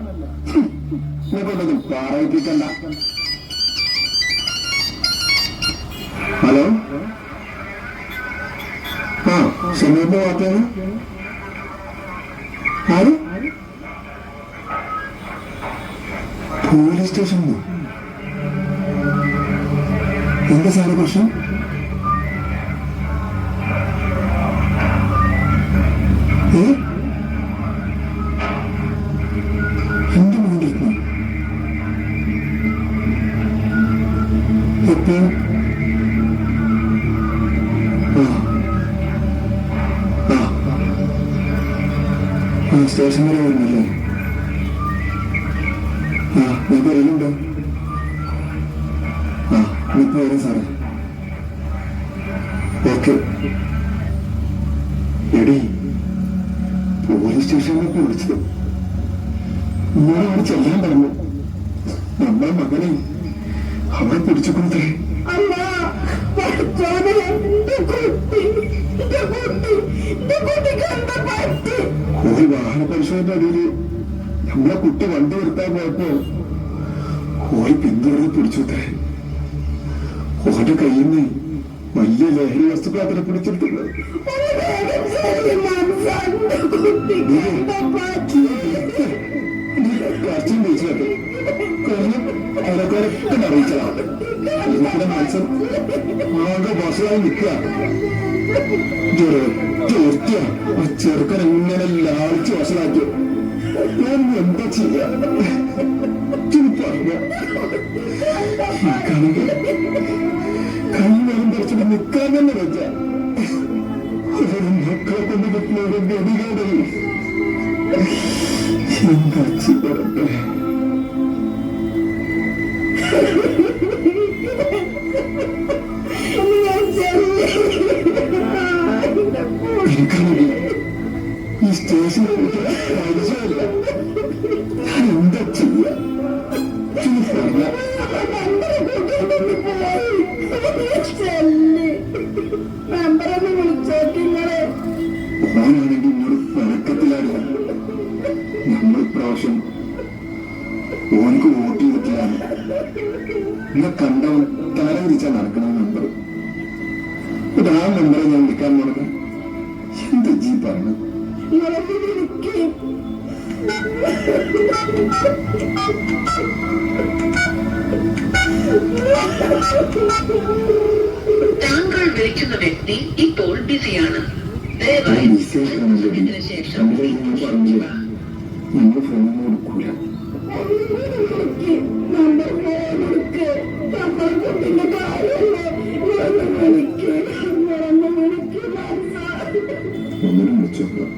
ഇതൊന്നും പറയിപ്പിക്കണ്ട. ഹലോ, ആ സമയത്ത് വാർത്തയാണ്. ആര്? പോലീസ് സ്റ്റേഷനിൽ എന്താ സാറ് പ്രശ്നം? എന്റെ മുന്നിൽ എപ്പോ? സ്റ്റേഷൻ വരെ വരുന്നില്ലേ? ഞാൻ പറയലുണ്ടോ? ഇപ്പൊ വരാം സാറേ. ഓക്കെ. എടി, പോലീസ് സ്റ്റേഷനിലൊക്കെ വിളിച്ചത് ഇന്നോട് അവിടെ ചെല്ലാൻ പറഞ്ഞു. നമ്മളെ മകനെ അവിടെ പിടിച്ചു കൊടുത്തേ. ഒരു വാഹന പരിശോധന അടിയില് നമ്മളെ കുട്ടി വണ്ടി നിർത്താൻ പോയപ്പോ ഓര് പിന്തുടർന്ന് പിടിച്ചുത്രേ. ഓന്റെ കയ്യിൽ നിന്ന് വലിയ ലഹരി വസ്തുക്കളെ പിടിച്ചെടുത്തുള്ളത്. കർച്ചം വിളിച്ചത് അവരൊക്കെ അറിയിച്ചതാണ്. ഇതിന്റെ മത്സ്യം ആകെ ബോസലായി നിൽക്കുക. ആ ചെറുക്കൻ എങ്ങനെ ലാളിച്ച് വശലാക്കി. ഞാൻ എന്താ ചെയ്യാ? പറഞ്ഞ കൈ വേണം കുറച്ചുകൂടെ നിൽക്കാൻ തന്നെ വെച്ച മക്കളെ കൊണ്ട് പറ്റുന്ന ഗതികേട് എന്താ ചെയ്യട്ടെ? എനിക്കാണെങ്കിൽ ഈ സ്റ്റേഷനിൽ പോയിട്ട് പരിചയമില്ല. ഞാൻ എന്താ ചെയ്യാ? ഓനാണെങ്കിൽ എന്നോട് പഴക്കത്തിലാണ്. നമ്മൾ പ്രാവശ്യം ഓനക്ക് വോട്ട് ചെയ്തിട്ടില്ലാണ്. എന്നെ കണ്ടവൻ തല വിരിച്ചാൽ നടക്കണ നമ്പർ. ആ നമ്പറെ ഞാൻ വിളിക്കാൻ പോണത്. എന്താ ജി പറഞ്ഞത്? താങ്കൾ വിളിക്കുന്ന വ്യക്തി ഇപ്പോൾ ബിസിയാണ്. ശേഷം നമ്മൾ ഫോൺ കൊടുക്കൂല. ഒന്നിനും വിളിച്ചോക്കാം.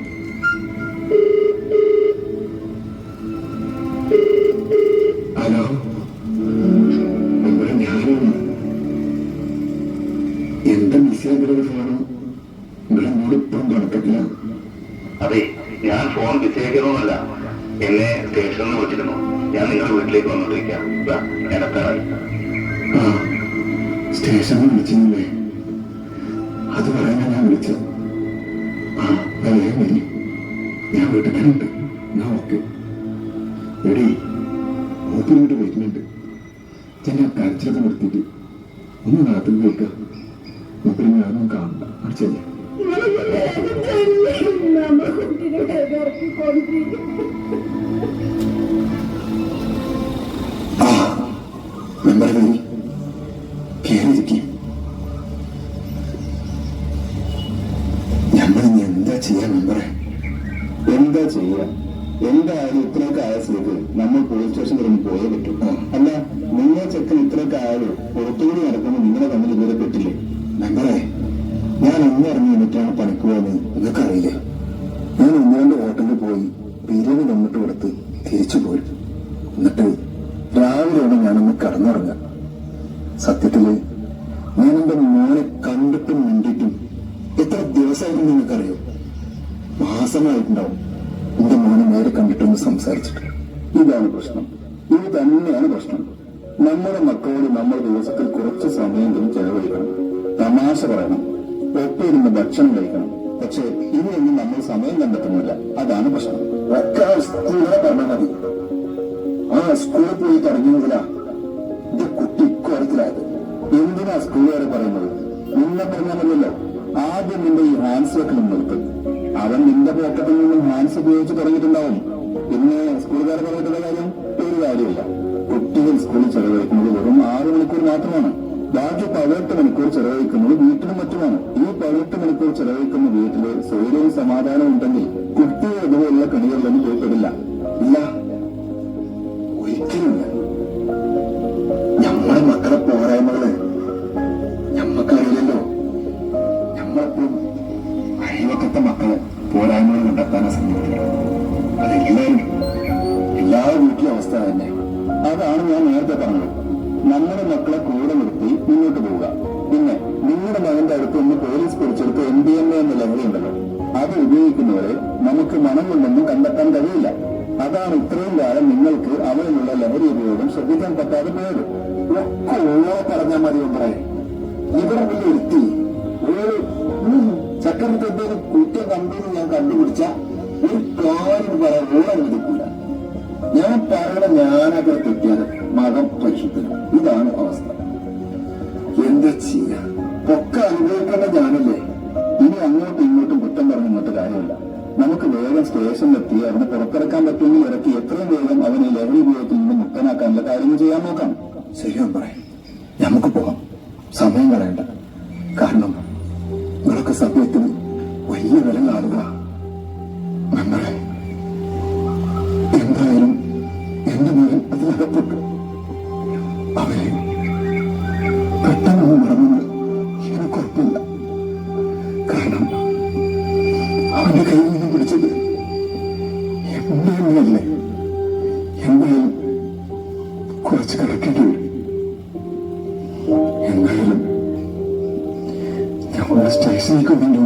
ഹലോ, ഇവിടെ ഞാനും എന്താ മിസ്സാക്കിയൊരു ഫോണ് ഇവിടെ എന്നോട് ഇപ്പം കണക്കത്തില്ല. അതെ, ഞാൻ ഫോൺ ബിസിയാക്കിയതൊന്നുമല്ല. എന്നെ സ്റ്റേഷനിൽ വിളിച്ചിരുന്നു. ഞാൻ നിങ്ങളുടെ വീട്ടിലേക്ക് വന്നോണ്ടിരിക്കാം. എടക്കാറായി. ആ, സ്റ്റേഷനിൽ വിളിച്ചിരുന്നില്ലേ? അത് പറയാനാ ഞാൻ വിളിച്ചത്. ആ, വേഗം വരി. ഞാൻ വീട്ടിൽ തന്നെ ഉണ്ട്. ഞാൻ ഓക്കെ. എടി മൂപ്പിനോട്ട് വരുന്നുണ്ട്. ഞാൻ കരച്ചിലൊക്കെ നിർത്തിയിട്ട് ഒന്ന് നാട്ടിൽ പോയിക്ക. മൂപ്പിന് ഞാനും കാണണ്ട. അടിച്ചല്ലേ മെമ്പറെ കേറിയിരിക്കും. നമ്മളിനി എന്താ ചെയ്യാ മെമ്പറെ? എന്താ ചെയ്യാ? എന്തായാലും ഇത്രയൊക്കെ ആയ സ്ഥിതിക്ക് നമ്മൾ പോലീസ് സ്റ്റേഷനിൽ ഒന്ന് പോയേ പറ്റും. അല്ല, നിങ്ങൾ ചെക്കൻ ഇത്രയൊക്കെ ആയാലും പുറത്തുകൂടി നടക്കുമ്പോൾ നിങ്ങളെ തമ്മിൽ ഇതുവരെ പെട്ടില്ലേ? മെമ്പറെ, ഞാൻ ഇന്നിറങ്ങി എന്നിട്ടാണ് പണിക്ക് പോയെന്ന് നിങ്ങൾക്കറിയില്ലേ? ഞാൻ ഒന്നുകൊണ്ട് ഹോട്ടലിൽ പോയി ബിരിയാണി തന്നിട്ട് കൊടുത്ത് തിരിച്ചു പോയി. എന്നിട്ട് രാവിലെയാണ് ഞാനൊന്ന് കടന്നുറങ്ങാം. സത്യത്തില് ഞാൻ എന്റെ മോനെ കണ്ടിട്ടും മിണ്ടിയിട്ടും എത്ര ദിവസമായിട്ട് നിങ്ങൾക്കറിയോ? മാസമായിട്ടുണ്ടാവും എന്റെ മോനെ നേരെ കണ്ടിട്ടൊന്ന് സംസാരിച്ചിട്ട്. ഇതാണ് പ്രശ്നം. ഇത് തന്നെയാണ് പ്രശ്നം. നമ്മുടെ മക്കളോട് നമ്മൾ ദിവസത്തിൽ കുറച്ച് സമയം ചെലവഴിക്കണം, തമാശ പറയണം, ഒപ്പിരുന്ന് ഭക്ഷണം കഴിക്കണം. പക്ഷെ ഇതിനൊന്നും നമ്മൾ സമയം കണ്ടെത്തുന്നില്ല. അതാണ് പ്രശ്നം. ഒക്കെ സ്കൂളിലെ പറഞ്ഞാൽ മതി. ആ സ്കൂളിൽ പോയി തുടങ്ങിയതിലാ എന്റെ കുട്ടി ഇക്കോരത്തിലായത്. എന്തിനാ സ്കൂളുകാരെ പറയുന്നത്? നിന്നെ പറഞ്ഞാലല്ലോ ആദ്യം നിന്റെ ഈ ഹാൻഡ്സ് വെക്കണം നിർത്ത്. അവൻ നിന്റെ പോക്കറ്റിൽ നിന്നും ഹാൻഡ്സ് ഉപയോഗിച്ച് തുടങ്ങിയിട്ടുണ്ടാവും. പിന്നെ സ്കൂളുകാർ പറഞ്ഞിട്ടുള്ള കാര്യം ഒരു കാര്യമില്ല. കുട്ടികൾ സ്കൂളിൽ ചെലവഴിക്കുന്നത് വെറും 6 മണിക്കൂർ മാത്രമാണ്. ബാക്കി 18 മണിക്കൂർ ചെലവഴിക്കുന്നത് വീട്ടിലും മറ്റുമാണ്. ഈ 18 മണിക്കൂർ ചെലവഴിക്കുന്ന വീട്ടില് സൗകര്യവും സമാധാനവും ഉണ്ടെങ്കിൽ കുട്ടികൾ ഇതുപോലുള്ള കണികളിലൊന്നും പോയിപ്പെടില്ല. ഇല്ല, ഒരിക്കലുമില്ല. നമ്മുടെ മക്കളെ പോരായ്മകള് ഞമ്മക്കറിയില്ലല്ലോ. നമ്മളെപ്പോഴും അയൽവക്കത്തെ മക്കളെ പോരായ്മകൾ കണ്ടെത്താനാണ് ശ്രമിക്കുന്നത്. അതെല്ലാവരും എല്ലാ വീട്ടിലെ അവസ്ഥ തന്നെ. അതാണ് ഞാൻ നേരത്തെ പറഞ്ഞത്. നമ്മുടെ മക്കളെ കൂടെ നിർത്തി മുന്നോട്ട് പോവുക. പിന്നെ നിങ്ങളുടെ മകന്റെ അടുത്ത് ഒന്ന് പോലീസ് പിടിച്ചെടുത്ത് MDMA എന്ന ലഹരി ഉണ്ടല്ലോ, അത് ഉപയോഗിക്കുന്നവരെ നമുക്ക് മനം കൊണ്ടൊന്നും കണ്ടെത്താൻ കഴിയില്ല. അതാണ് ഇത്രയും കാലം നിങ്ങൾക്ക് അവരിലുള്ള ലഹരി ഉപയോഗം ശ്രദ്ധിക്കാൻ പറ്റാതെ പോയത്. ഒക്കെ ഓളെ പറഞ്ഞാൽ മതി. ഒന്നേ ഇവിടെ വലിയ എത്തി ഒരു ചക്രവർത്തി എന്തെങ്കിലും കുറ്റം കണ്ടെന്ന് ഞാൻ കണ്ടുപിടിച്ച ഒരു കാര്യം പറയാൻ ഓളെ അനുവദിക്കില്ല. ഞാൻ പറയണ ഞാനൊക്കെ തെറ്റിയാൽ മതം പരിശുദ്ധനും. ഇതാണ് അവസ്ഥ. എന്താ ചെയ്യാ? ഒക്കെ അനുഭവിക്കേണ്ട ഞാനല്ലേ. ഇനി അങ്ങോട്ടും ഇങ്ങോട്ടും കുറ്റം പറഞ്ഞിട്ട് കാര്യമില്ല. നമുക്ക് വേഗം സ്റ്റേഷനിലെത്തി അവനെ പുറത്തിറക്കാൻ പറ്റുമെങ്കിൽ ഇറക്കി എത്രയും വേഗം അവനെ ലഹരി ഉപയോഗത്തിൽ നിന്ന് മുക്തനാക്കാനുള്ള കാര്യങ്ങൾ ചെയ്യാൻ നോക്കാം. ശരിയാവും പറയാം. നമുക്ക് പോകാം, സമയം കളയണ്ട. കാരണം നിങ്ങളൊക്കെ സഭയത്തിന് വലിയ വില കാണുക. നമ്മളെ എന്തായാലും എന്റെ മകൻ അതിനകപ്പെട്ടു. അവരെ പെട്ടെന്ന് മറന്നത് എനിക്കുറപ്പില്ല. കാരണം അവന്റെ കയ്യിൽ നിന്ന് പിടിച്ചത് എന്റെ അമ്മയല്ലേ. എന്തായാലും കുറച്ച് കിടക്കേണ്ടി വരും. എന്തായാലും ഞങ്ങളുടെ സ്റ്റേഷനിലേക്ക് വേണ്ടി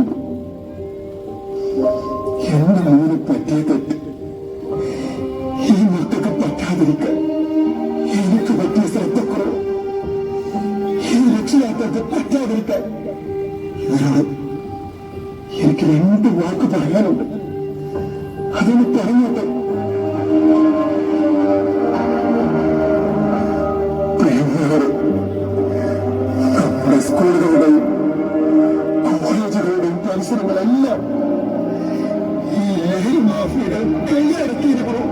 എന്റെ മോനെ പറ്റിയ തെറ്റ് ഈ മക്കൾക്ക് പറ്റാതിരിക്കാൻ എനിക്ക് പറ്റിയ ശ്രദ്ധക്കുറവ്, ഈ രക്ഷിതാക്കൾക്ക് പറ്റാതിരിക്കാൻ ഇവരോട് എനിക്ക് 2 വാക്ക് പറയാനുണ്ട്. അതൊന്ന് പറഞ്ഞോട്ടെ. പ്രിയമുള്ളവരെ, നമ്മുടെ സ്കൂളുകളുടെയും കോളേജുകളുടെയും പരിസരങ്ങളെല്ലാം ഈ ലഹരി മാഫിയകൾ കൈയടക്കിയിരിക്കുന്നു.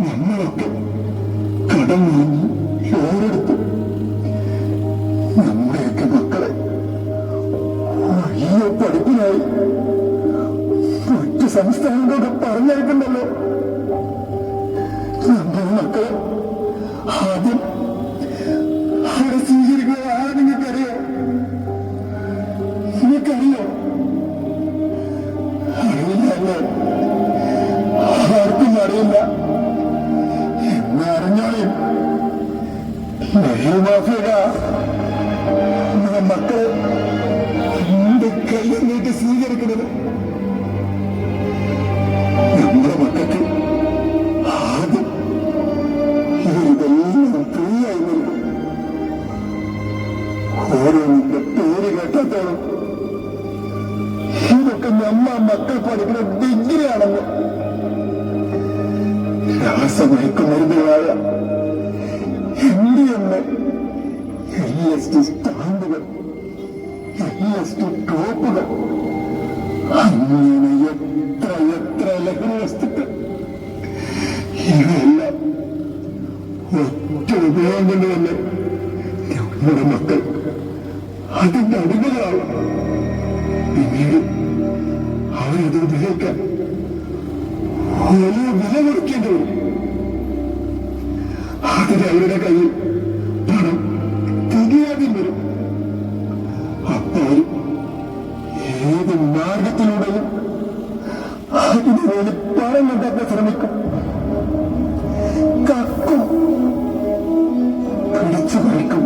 നമ്മളൊക്കെ കടം വാങ്ങി ലോണെടുത്തു നമ്മുടെയൊക്കെ മക്കളെ വലിയ പഠിപ്പിനായി മറ്റു സംസ്ഥാനങ്ങളോട് പറഞ്ഞേക്കണ്ടല്ലോ. നമ്മുടെ മക്കളെ ആദ്യം അവിടെ സ്വീകരിക്കുക ആരെ നിങ്ങൾക്കറിയോ? നിങ്ങൾക്കറിയോ? അറിയില്ലല്ലോ. ആർക്കും അറിയില്ല. എന്നറിഞ്ഞോളി, ലഹരി മാഫിയ മക്കളെ എന്റെ കയ്യിൽ നീട്ടി സ്വീകരിക്കുന്നത്. നമ്മുടെ മക്കൾക്ക് ആദ്യം ഇവരിതെല്ലാം ഫ്രീ ആയി നൽകും. ഓരോന്നിന്റെ പേര് കേട്ടത്തോളം ഇതൊക്കെ നമ്മ മക്കൾ പഠിക്കുന്ന ഡിഗ്രിയാണ്. രാസമയക്കുമരുന്നുകളായ MDMA, LSD സ്റ്റാമ്പുകൾ, LSD ടോപ്പുകൾ, അങ്ങനെ എത്ര ലഹരി വസ്തുക്കൾ. ഇവയെല്ലാം ഒറ്റ ഉപയോഗം കൊണ്ട് തന്നെ നമ്മുടെ മക്കൾ അതിന്റെ അടിമകളാണ്. പിന്നീട് അവരത് ഉപയോഗിക്കാൻ വലിയ വില കൊടുക്കേണ്ടി വരും. അതിന് അവരുടെ കയ്യിൽ പണം തികയാതെയും വരും. അപ്പോൾ ഏത് മാർഗത്തിലൂടെയും അതിനു വേണ്ടി പണം കണ്ടെത്താൻ ശ്രമിക്കും. കക്കും, പിടിച്ചു പറിക്കും.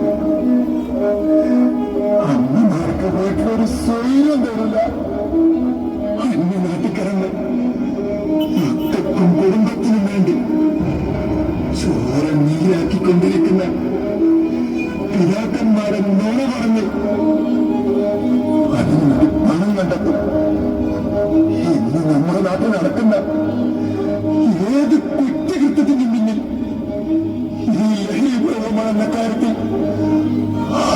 അമ്മമാർക്ക് വീട്ടിലൊരു സ്വൈര്യം തരില്ല. അന്യ നാട്ടിക്കിറങ്ങ് മക്കൾക്കും കുടുംബത്തിനും വേണ്ടി ചോര നീരാക്കിക്കൊണ്ടിരിക്കുന്ന പിതാക്കന്മാരെ നുണ പറഞ്ഞ് അതിനുവേണ്ടി പണം കണ്ടെത്തും. ഇന്ന് നമ്മുടെ നാട്ടിൽ നടക്കുന്ന ഏത് കുറ്റകൃത്യത്തിനും പിന്നിൽ ഈ ലഹരി ഉപയോഗമാണെന്ന കാര്യത്തിൽ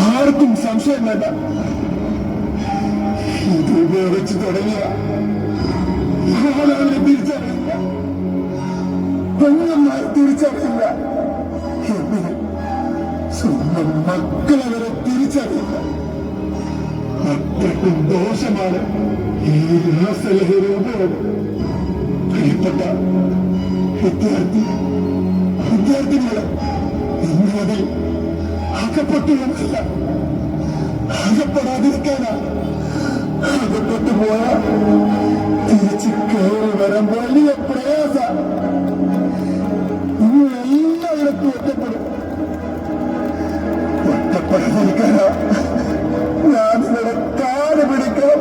ആർക്കും സംശയം വേണ്ട. ഇത് ഉപയോഗിച്ച് തുടങ്ങിയ അവരെ തിരിച്ചറിയില്ല, പെണ്ണന്മാർ തിരിച്ചറിയില്ല, എന്തിന് സ്വന്തം മക്കളവരെ തിരിച്ചറിയില്ല. അത്രക്കും ദോഷമാണ് ഈ രാസലഹരി ഉപയോഗം. പ്രിയപ്പെട്ട വിദ്യാർത്ഥികളെ, ഇന്നതിൽ അകപ്പെട്ടുകൊണ്ടല്ല, അകപ്പെടാതിരിക്കാനാ. അകപ്പെട്ടു പോയാൽ തിരിച്ച് കയറി വരാൻ വലിയ പ്രയാസ. നിങ്ങളെല്ലായിടത്തും ഒറ്റപ്പെടും. ഒറ്റപ്പെടാതിരിക്കാനാ ഞാൻ നിങ്ങളുടെ കാല് പിടിക്കണം.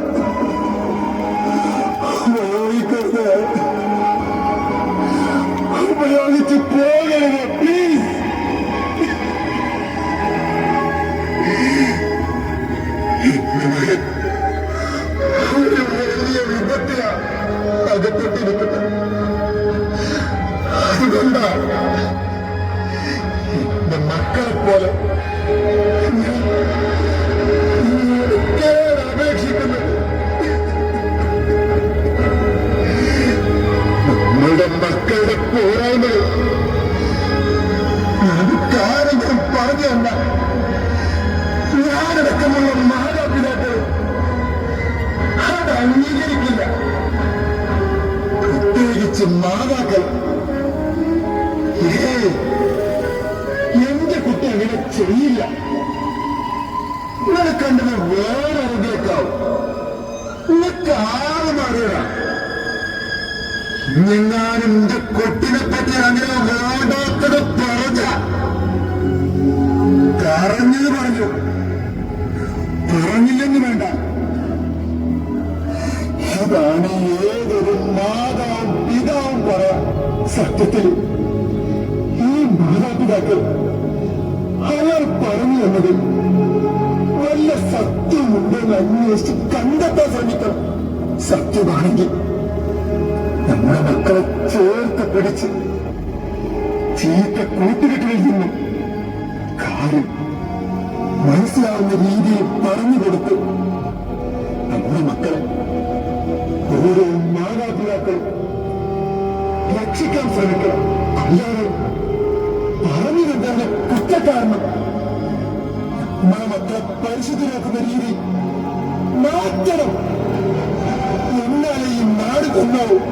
ഓടിക്കരുത്, ഉപയോഗിച്ച് പോകരുത്, പ്ലീസ്. ഒരു വലിയ വിപത്തിലാ അകപ്പെട്ടിരിക്കുന്നത്. അതുകൊണ്ടാ എന്റെ മക്കളെ പോലെ അപേക്ഷിക്കുന്നത്. നമ്മുടെ മക്കളുടെ പോരായ്മകൾ കാരണം പറഞ്ഞു തന്ന ഞാനടക്കമുള്ള മാതാപിതാക്കൾ അത് അംഗീകരിക്കില്ല. പ്രത്യേകിച്ച് മാതാക്കൾ. എന്റെ കുട്ടി അങ്ങനെ ചെയ്യില്ല. ഇങ്ങനെ കണ്ടത് വേറെ അറിവിലേക്കാവും. നിങ്ങൾക്ക് ആറ് മാറിയതാ. ഇന്നെങ്ങാനും എന്റെ കുട്ടിനെ പറ്റി അങ്ങനെ വേണ്ടാത്തത് പറഞ്ഞത് പറഞ്ഞു, പറഞ്ഞില്ലെന്ന് വേണ്ട. അതാണ് ഏതൊരു മാതാവും പിതാവും പറയാം. സത്യത്തിൽ ഈ മാതാപിതാക്കൾ അവർ പറഞ്ഞു എന്നതിൽ വല്ല സത്യമുണ്ടെന്ന് അന്വേഷിച്ച് കണ്ടെത്താൻ ശ്രമിക്കണം. സത്യമാണെങ്കിൽ നമ്മുടെ മക്കളെ ചേർത്ത് പിടിച്ച് ചീത്ത കൂട്ടുകെട്ടുകളിൽ നിന്നും കാര്യം മനസ്സിലാവുന്ന രീതിയിൽ പറഞ്ഞു കൊടുത്ത് നമ്മുടെ മക്കളെ ഓരോ മാതാപിതാക്കളും രക്ഷിക്കാൻ ശ്രമിക്കണം. അല്ലാതെ പറഞ്ഞു കണ്ടാൽ കുറ്റക്കാരണം നമ്മുടെ മക്കളെ പരിശുദ്ധരാക്കുന്ന രീതി മാറ്റണം. എന്നാലേ ഈ നാട് കൊണ്ടാവും.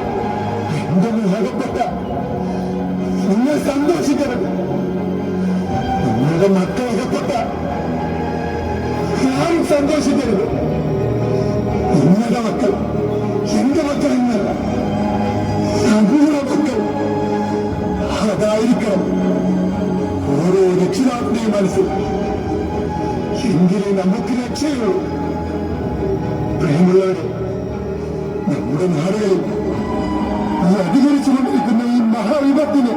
എന്തെങ്കിലും അകപ്പെട്ട നിങ്ങൾ സന്തോഷിക്കണം. നിങ്ങളുടെ മക്കൾ അകപ്പെട്ട ആരും സന്തോഷിക്കരുത്. നിങ്ങളുടെ മക്കൾ എന്റെ മക്കൾ എന്നല്ല, സമൂഹ മക്കൾ. അതായിരിക്കണം ഓരോ രക്ഷിതാക്കളുടെയും മനസ്സിൽ. എങ്കിലേ നമുക്ക് രക്ഷയുള്ളൂ. പ്രിയമുള്ളവരെ, നമ്മുടെ നാടുകളിൽ അധികരിച്ചുകൊണ്ടിരിക്കുന്ന ഈ മഹാവിപത്തിന്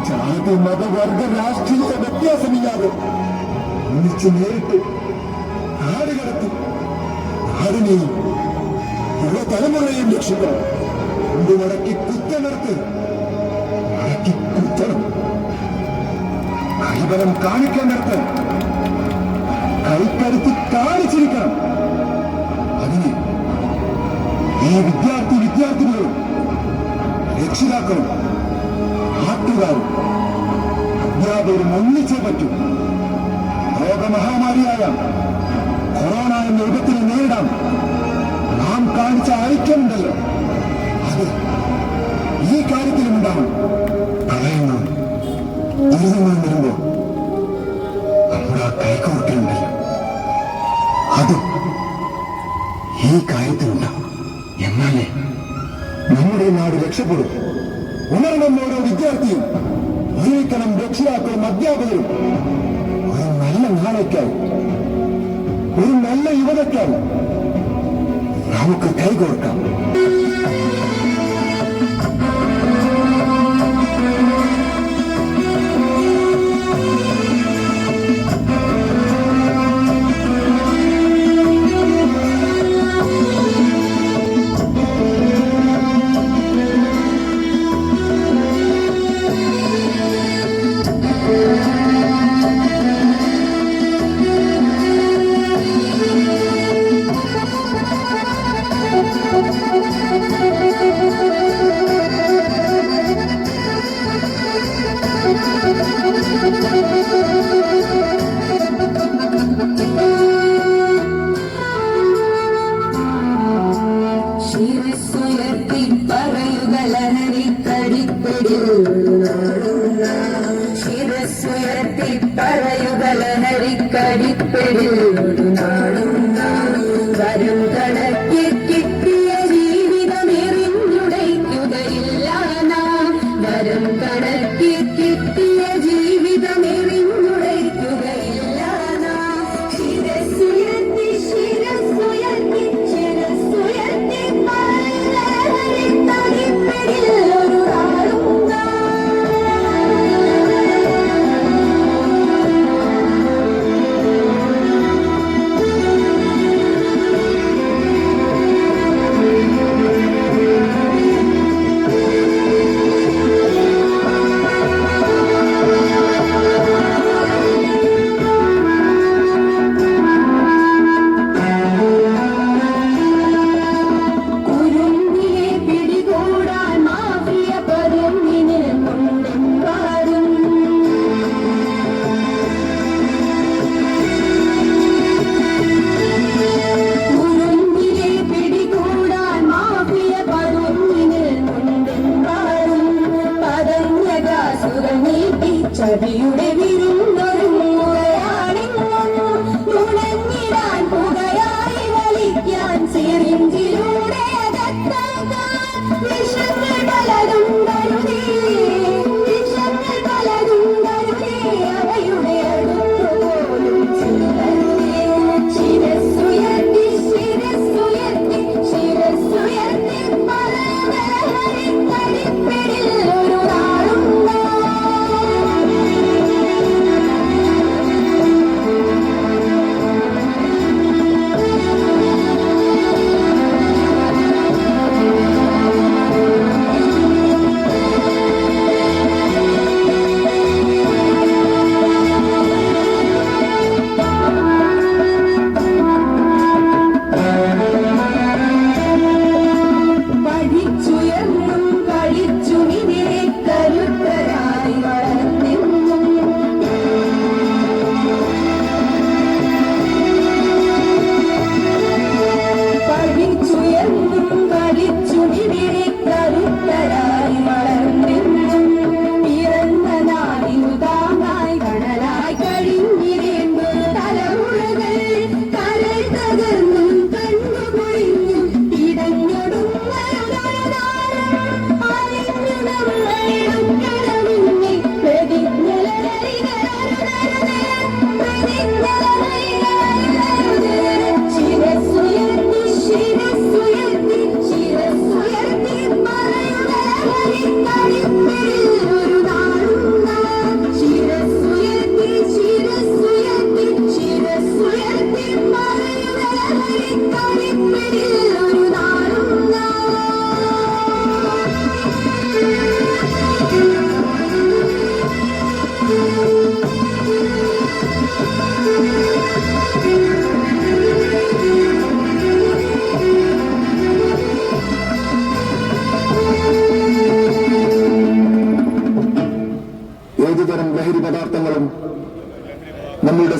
ജാതി മതവർഗ രാഷ്ട്രീയ വ്യത്യാസമില്ലാതെ ഒന്നിച്ച് നേരിട്ട് നാട് കടത്തി നാടിനെയും യുവ തലമുറയെയും രക്ഷിക്കണം. കൊണ്ടുമടക്കി കുറ്റനിർത്ത് കൈബലം കാണിക്കേണ്ടത് കൈക്കരുത്ത് കാണിച്ചിരിക്കണം. അതിന് ഈ വിദ്യാർത്ഥികളും രക്ഷിതാക്കളും നാട്ടുകാരും അധ്യാപകരും ഒന്നിച്ചേ പറ്റൂ. രോഗമഹാമാരിയായ കൊറോണ എന്ന യുഗത്തിനെ നേരിടാൻ നാം കാണിച്ച ഐക്യമുണ്ടല്ലോ, അത് ഈ കാര്യത്തിലും ഉണ്ടാവണം. പ്രളയങ്ങളും ദുരിതങ്ങളും വരുമ്പോ നമ്മുടെ ആ കൈകോർക്കലുണ്ടല്ലോ, അതും ഈ കാര്യത്തിലുണ്ടാവും. എന്നാലേ നമ്മുടെ നാട് രക്ഷപ്പെടും. ഉണരണം ഓരോ വിദ്യാർത്ഥിയും, ഒരുക്കണം രക്ഷിതാക്കളും അധ്യാപകരും. ഒരു നല്ല നാളേക്കായി, ഒരു നല്ല യുവതയ്ക്കായി നമുക്ക് കൈകോർക്കാം. വരും കണക്കി കിട്ടിയ ജീവിതമെറിഞ്ഞുടയ്ക്കുകയില്ല നാം. വരും കണക്കി കിട്ടിയ ജീവിതമെറിഞ്ഞുടയ്ക്കുകയില്ല നാം. ശിരസ്സുയർത്തി ശിരസ്സുയർത്തി ശിരസ്സുയർത്തി തടിപ്പിടിൽ ഒരു നാളും ചതിയുടെ വിരുന്നൊരുങ്ങുകയാണെന്നും നുണഞ്ഞിടാൻ പുകയായി വലിക്കാൻ സിറിഞ്ചിലൂടെ വിഷങ്ങൾ പലതും കരുതേ, വിഷങ്ങൾ പലതും കരുതേ, അവയുടെ അടുത്തുപോലും ചിലരുതേ. ശിരസ്സുയർത്തി ശിരസ്സുയർത്തി ശിരസ്സുയർത്തി പലതരഹരി കടിപ്പിടിൽ ഒരു നാളും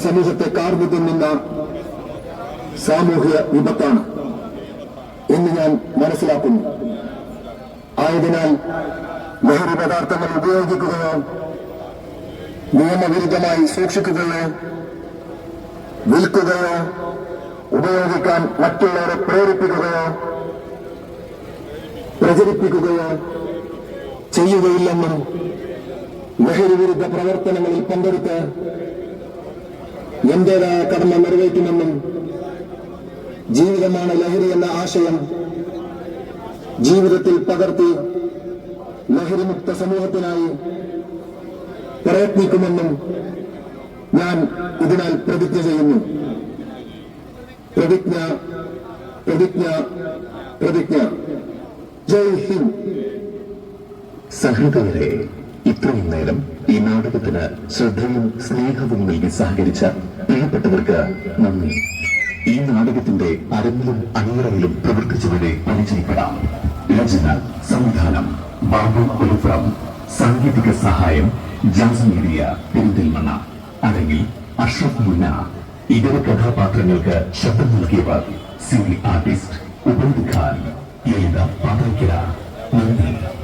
സമൂഹത്തെ കാർന്നു തിന്നുന്ന സാമൂഹ്യ വിപത്താണ് എന്ന് ഞാൻ മനസ്സിലാക്കുന്നു. ആയതിനാൽ ലഹരി പദാർത്ഥങ്ങൾ ഉപയോഗിക്കുകയോ നിയമവിരുദ്ധമായി സൂക്ഷിക്കുകയോ വിൽക്കുകയോ ഉപയോഗിക്കാൻ മറ്റുള്ളവരെ പ്രേരിപ്പിക്കുകയോ പ്രചരിപ്പിക്കുകയോ ചെയ്യുകയില്ലെന്നും ലഹരി വിരുദ്ധ പ്രവർത്തനങ്ങളിൽ പങ്കെടുത്ത് എന്റേതായ കടമ നിറവേറ്റുമെന്നും ജീവിതമാണ് ലഹരി എന്ന ആശയം ജീവിതത്തിൽ പകർത്തി ലഹരിമുക്ത സമൂഹത്തിനായി പ്രയത്നിക്കുമെന്നും ഞാൻ ഇതിനാൽ പ്രതിജ്ഞ ചെയ്യുന്നു. പ്രതിജ്ഞ പ്രതിജ്ഞ പ്രതിജ്ഞ. ജയ് ഹിന്ദ്. സഹൃദയരെ, ഇത്രയും നേരം ഈ നാടകത്തിന് ശ്രദ്ധയും സ്നേഹവും നൽകി സഹകരിച്ച പ്രിയപ്പെട്ടവർക്ക് നന്ദി. ഈ നാടകത്തിന്റെ അരങ്ങിലും അണിയറയിലും പ്രവർത്തിച്ചവരെ പരിചയപ്പെടാം. രചന സംവിധാനം ബാബു കുലുപ്രം, സാങ്കേതിക സഹായം ജാസ് മീഡിയ പെരിന്തൽമണ്ണ. അരങ്ങിൽ അഷ്റഫ് മുന്ന. ഇതര കഥാപാത്രങ്ങൾക്ക് ശബ്ദം നൽകിയവർ സിവിൽ ആർട്ടിസ്റ്റ് ഉബൈദ് ഖാൻ, ലളിത പാതാക്കിര. നന്ദി.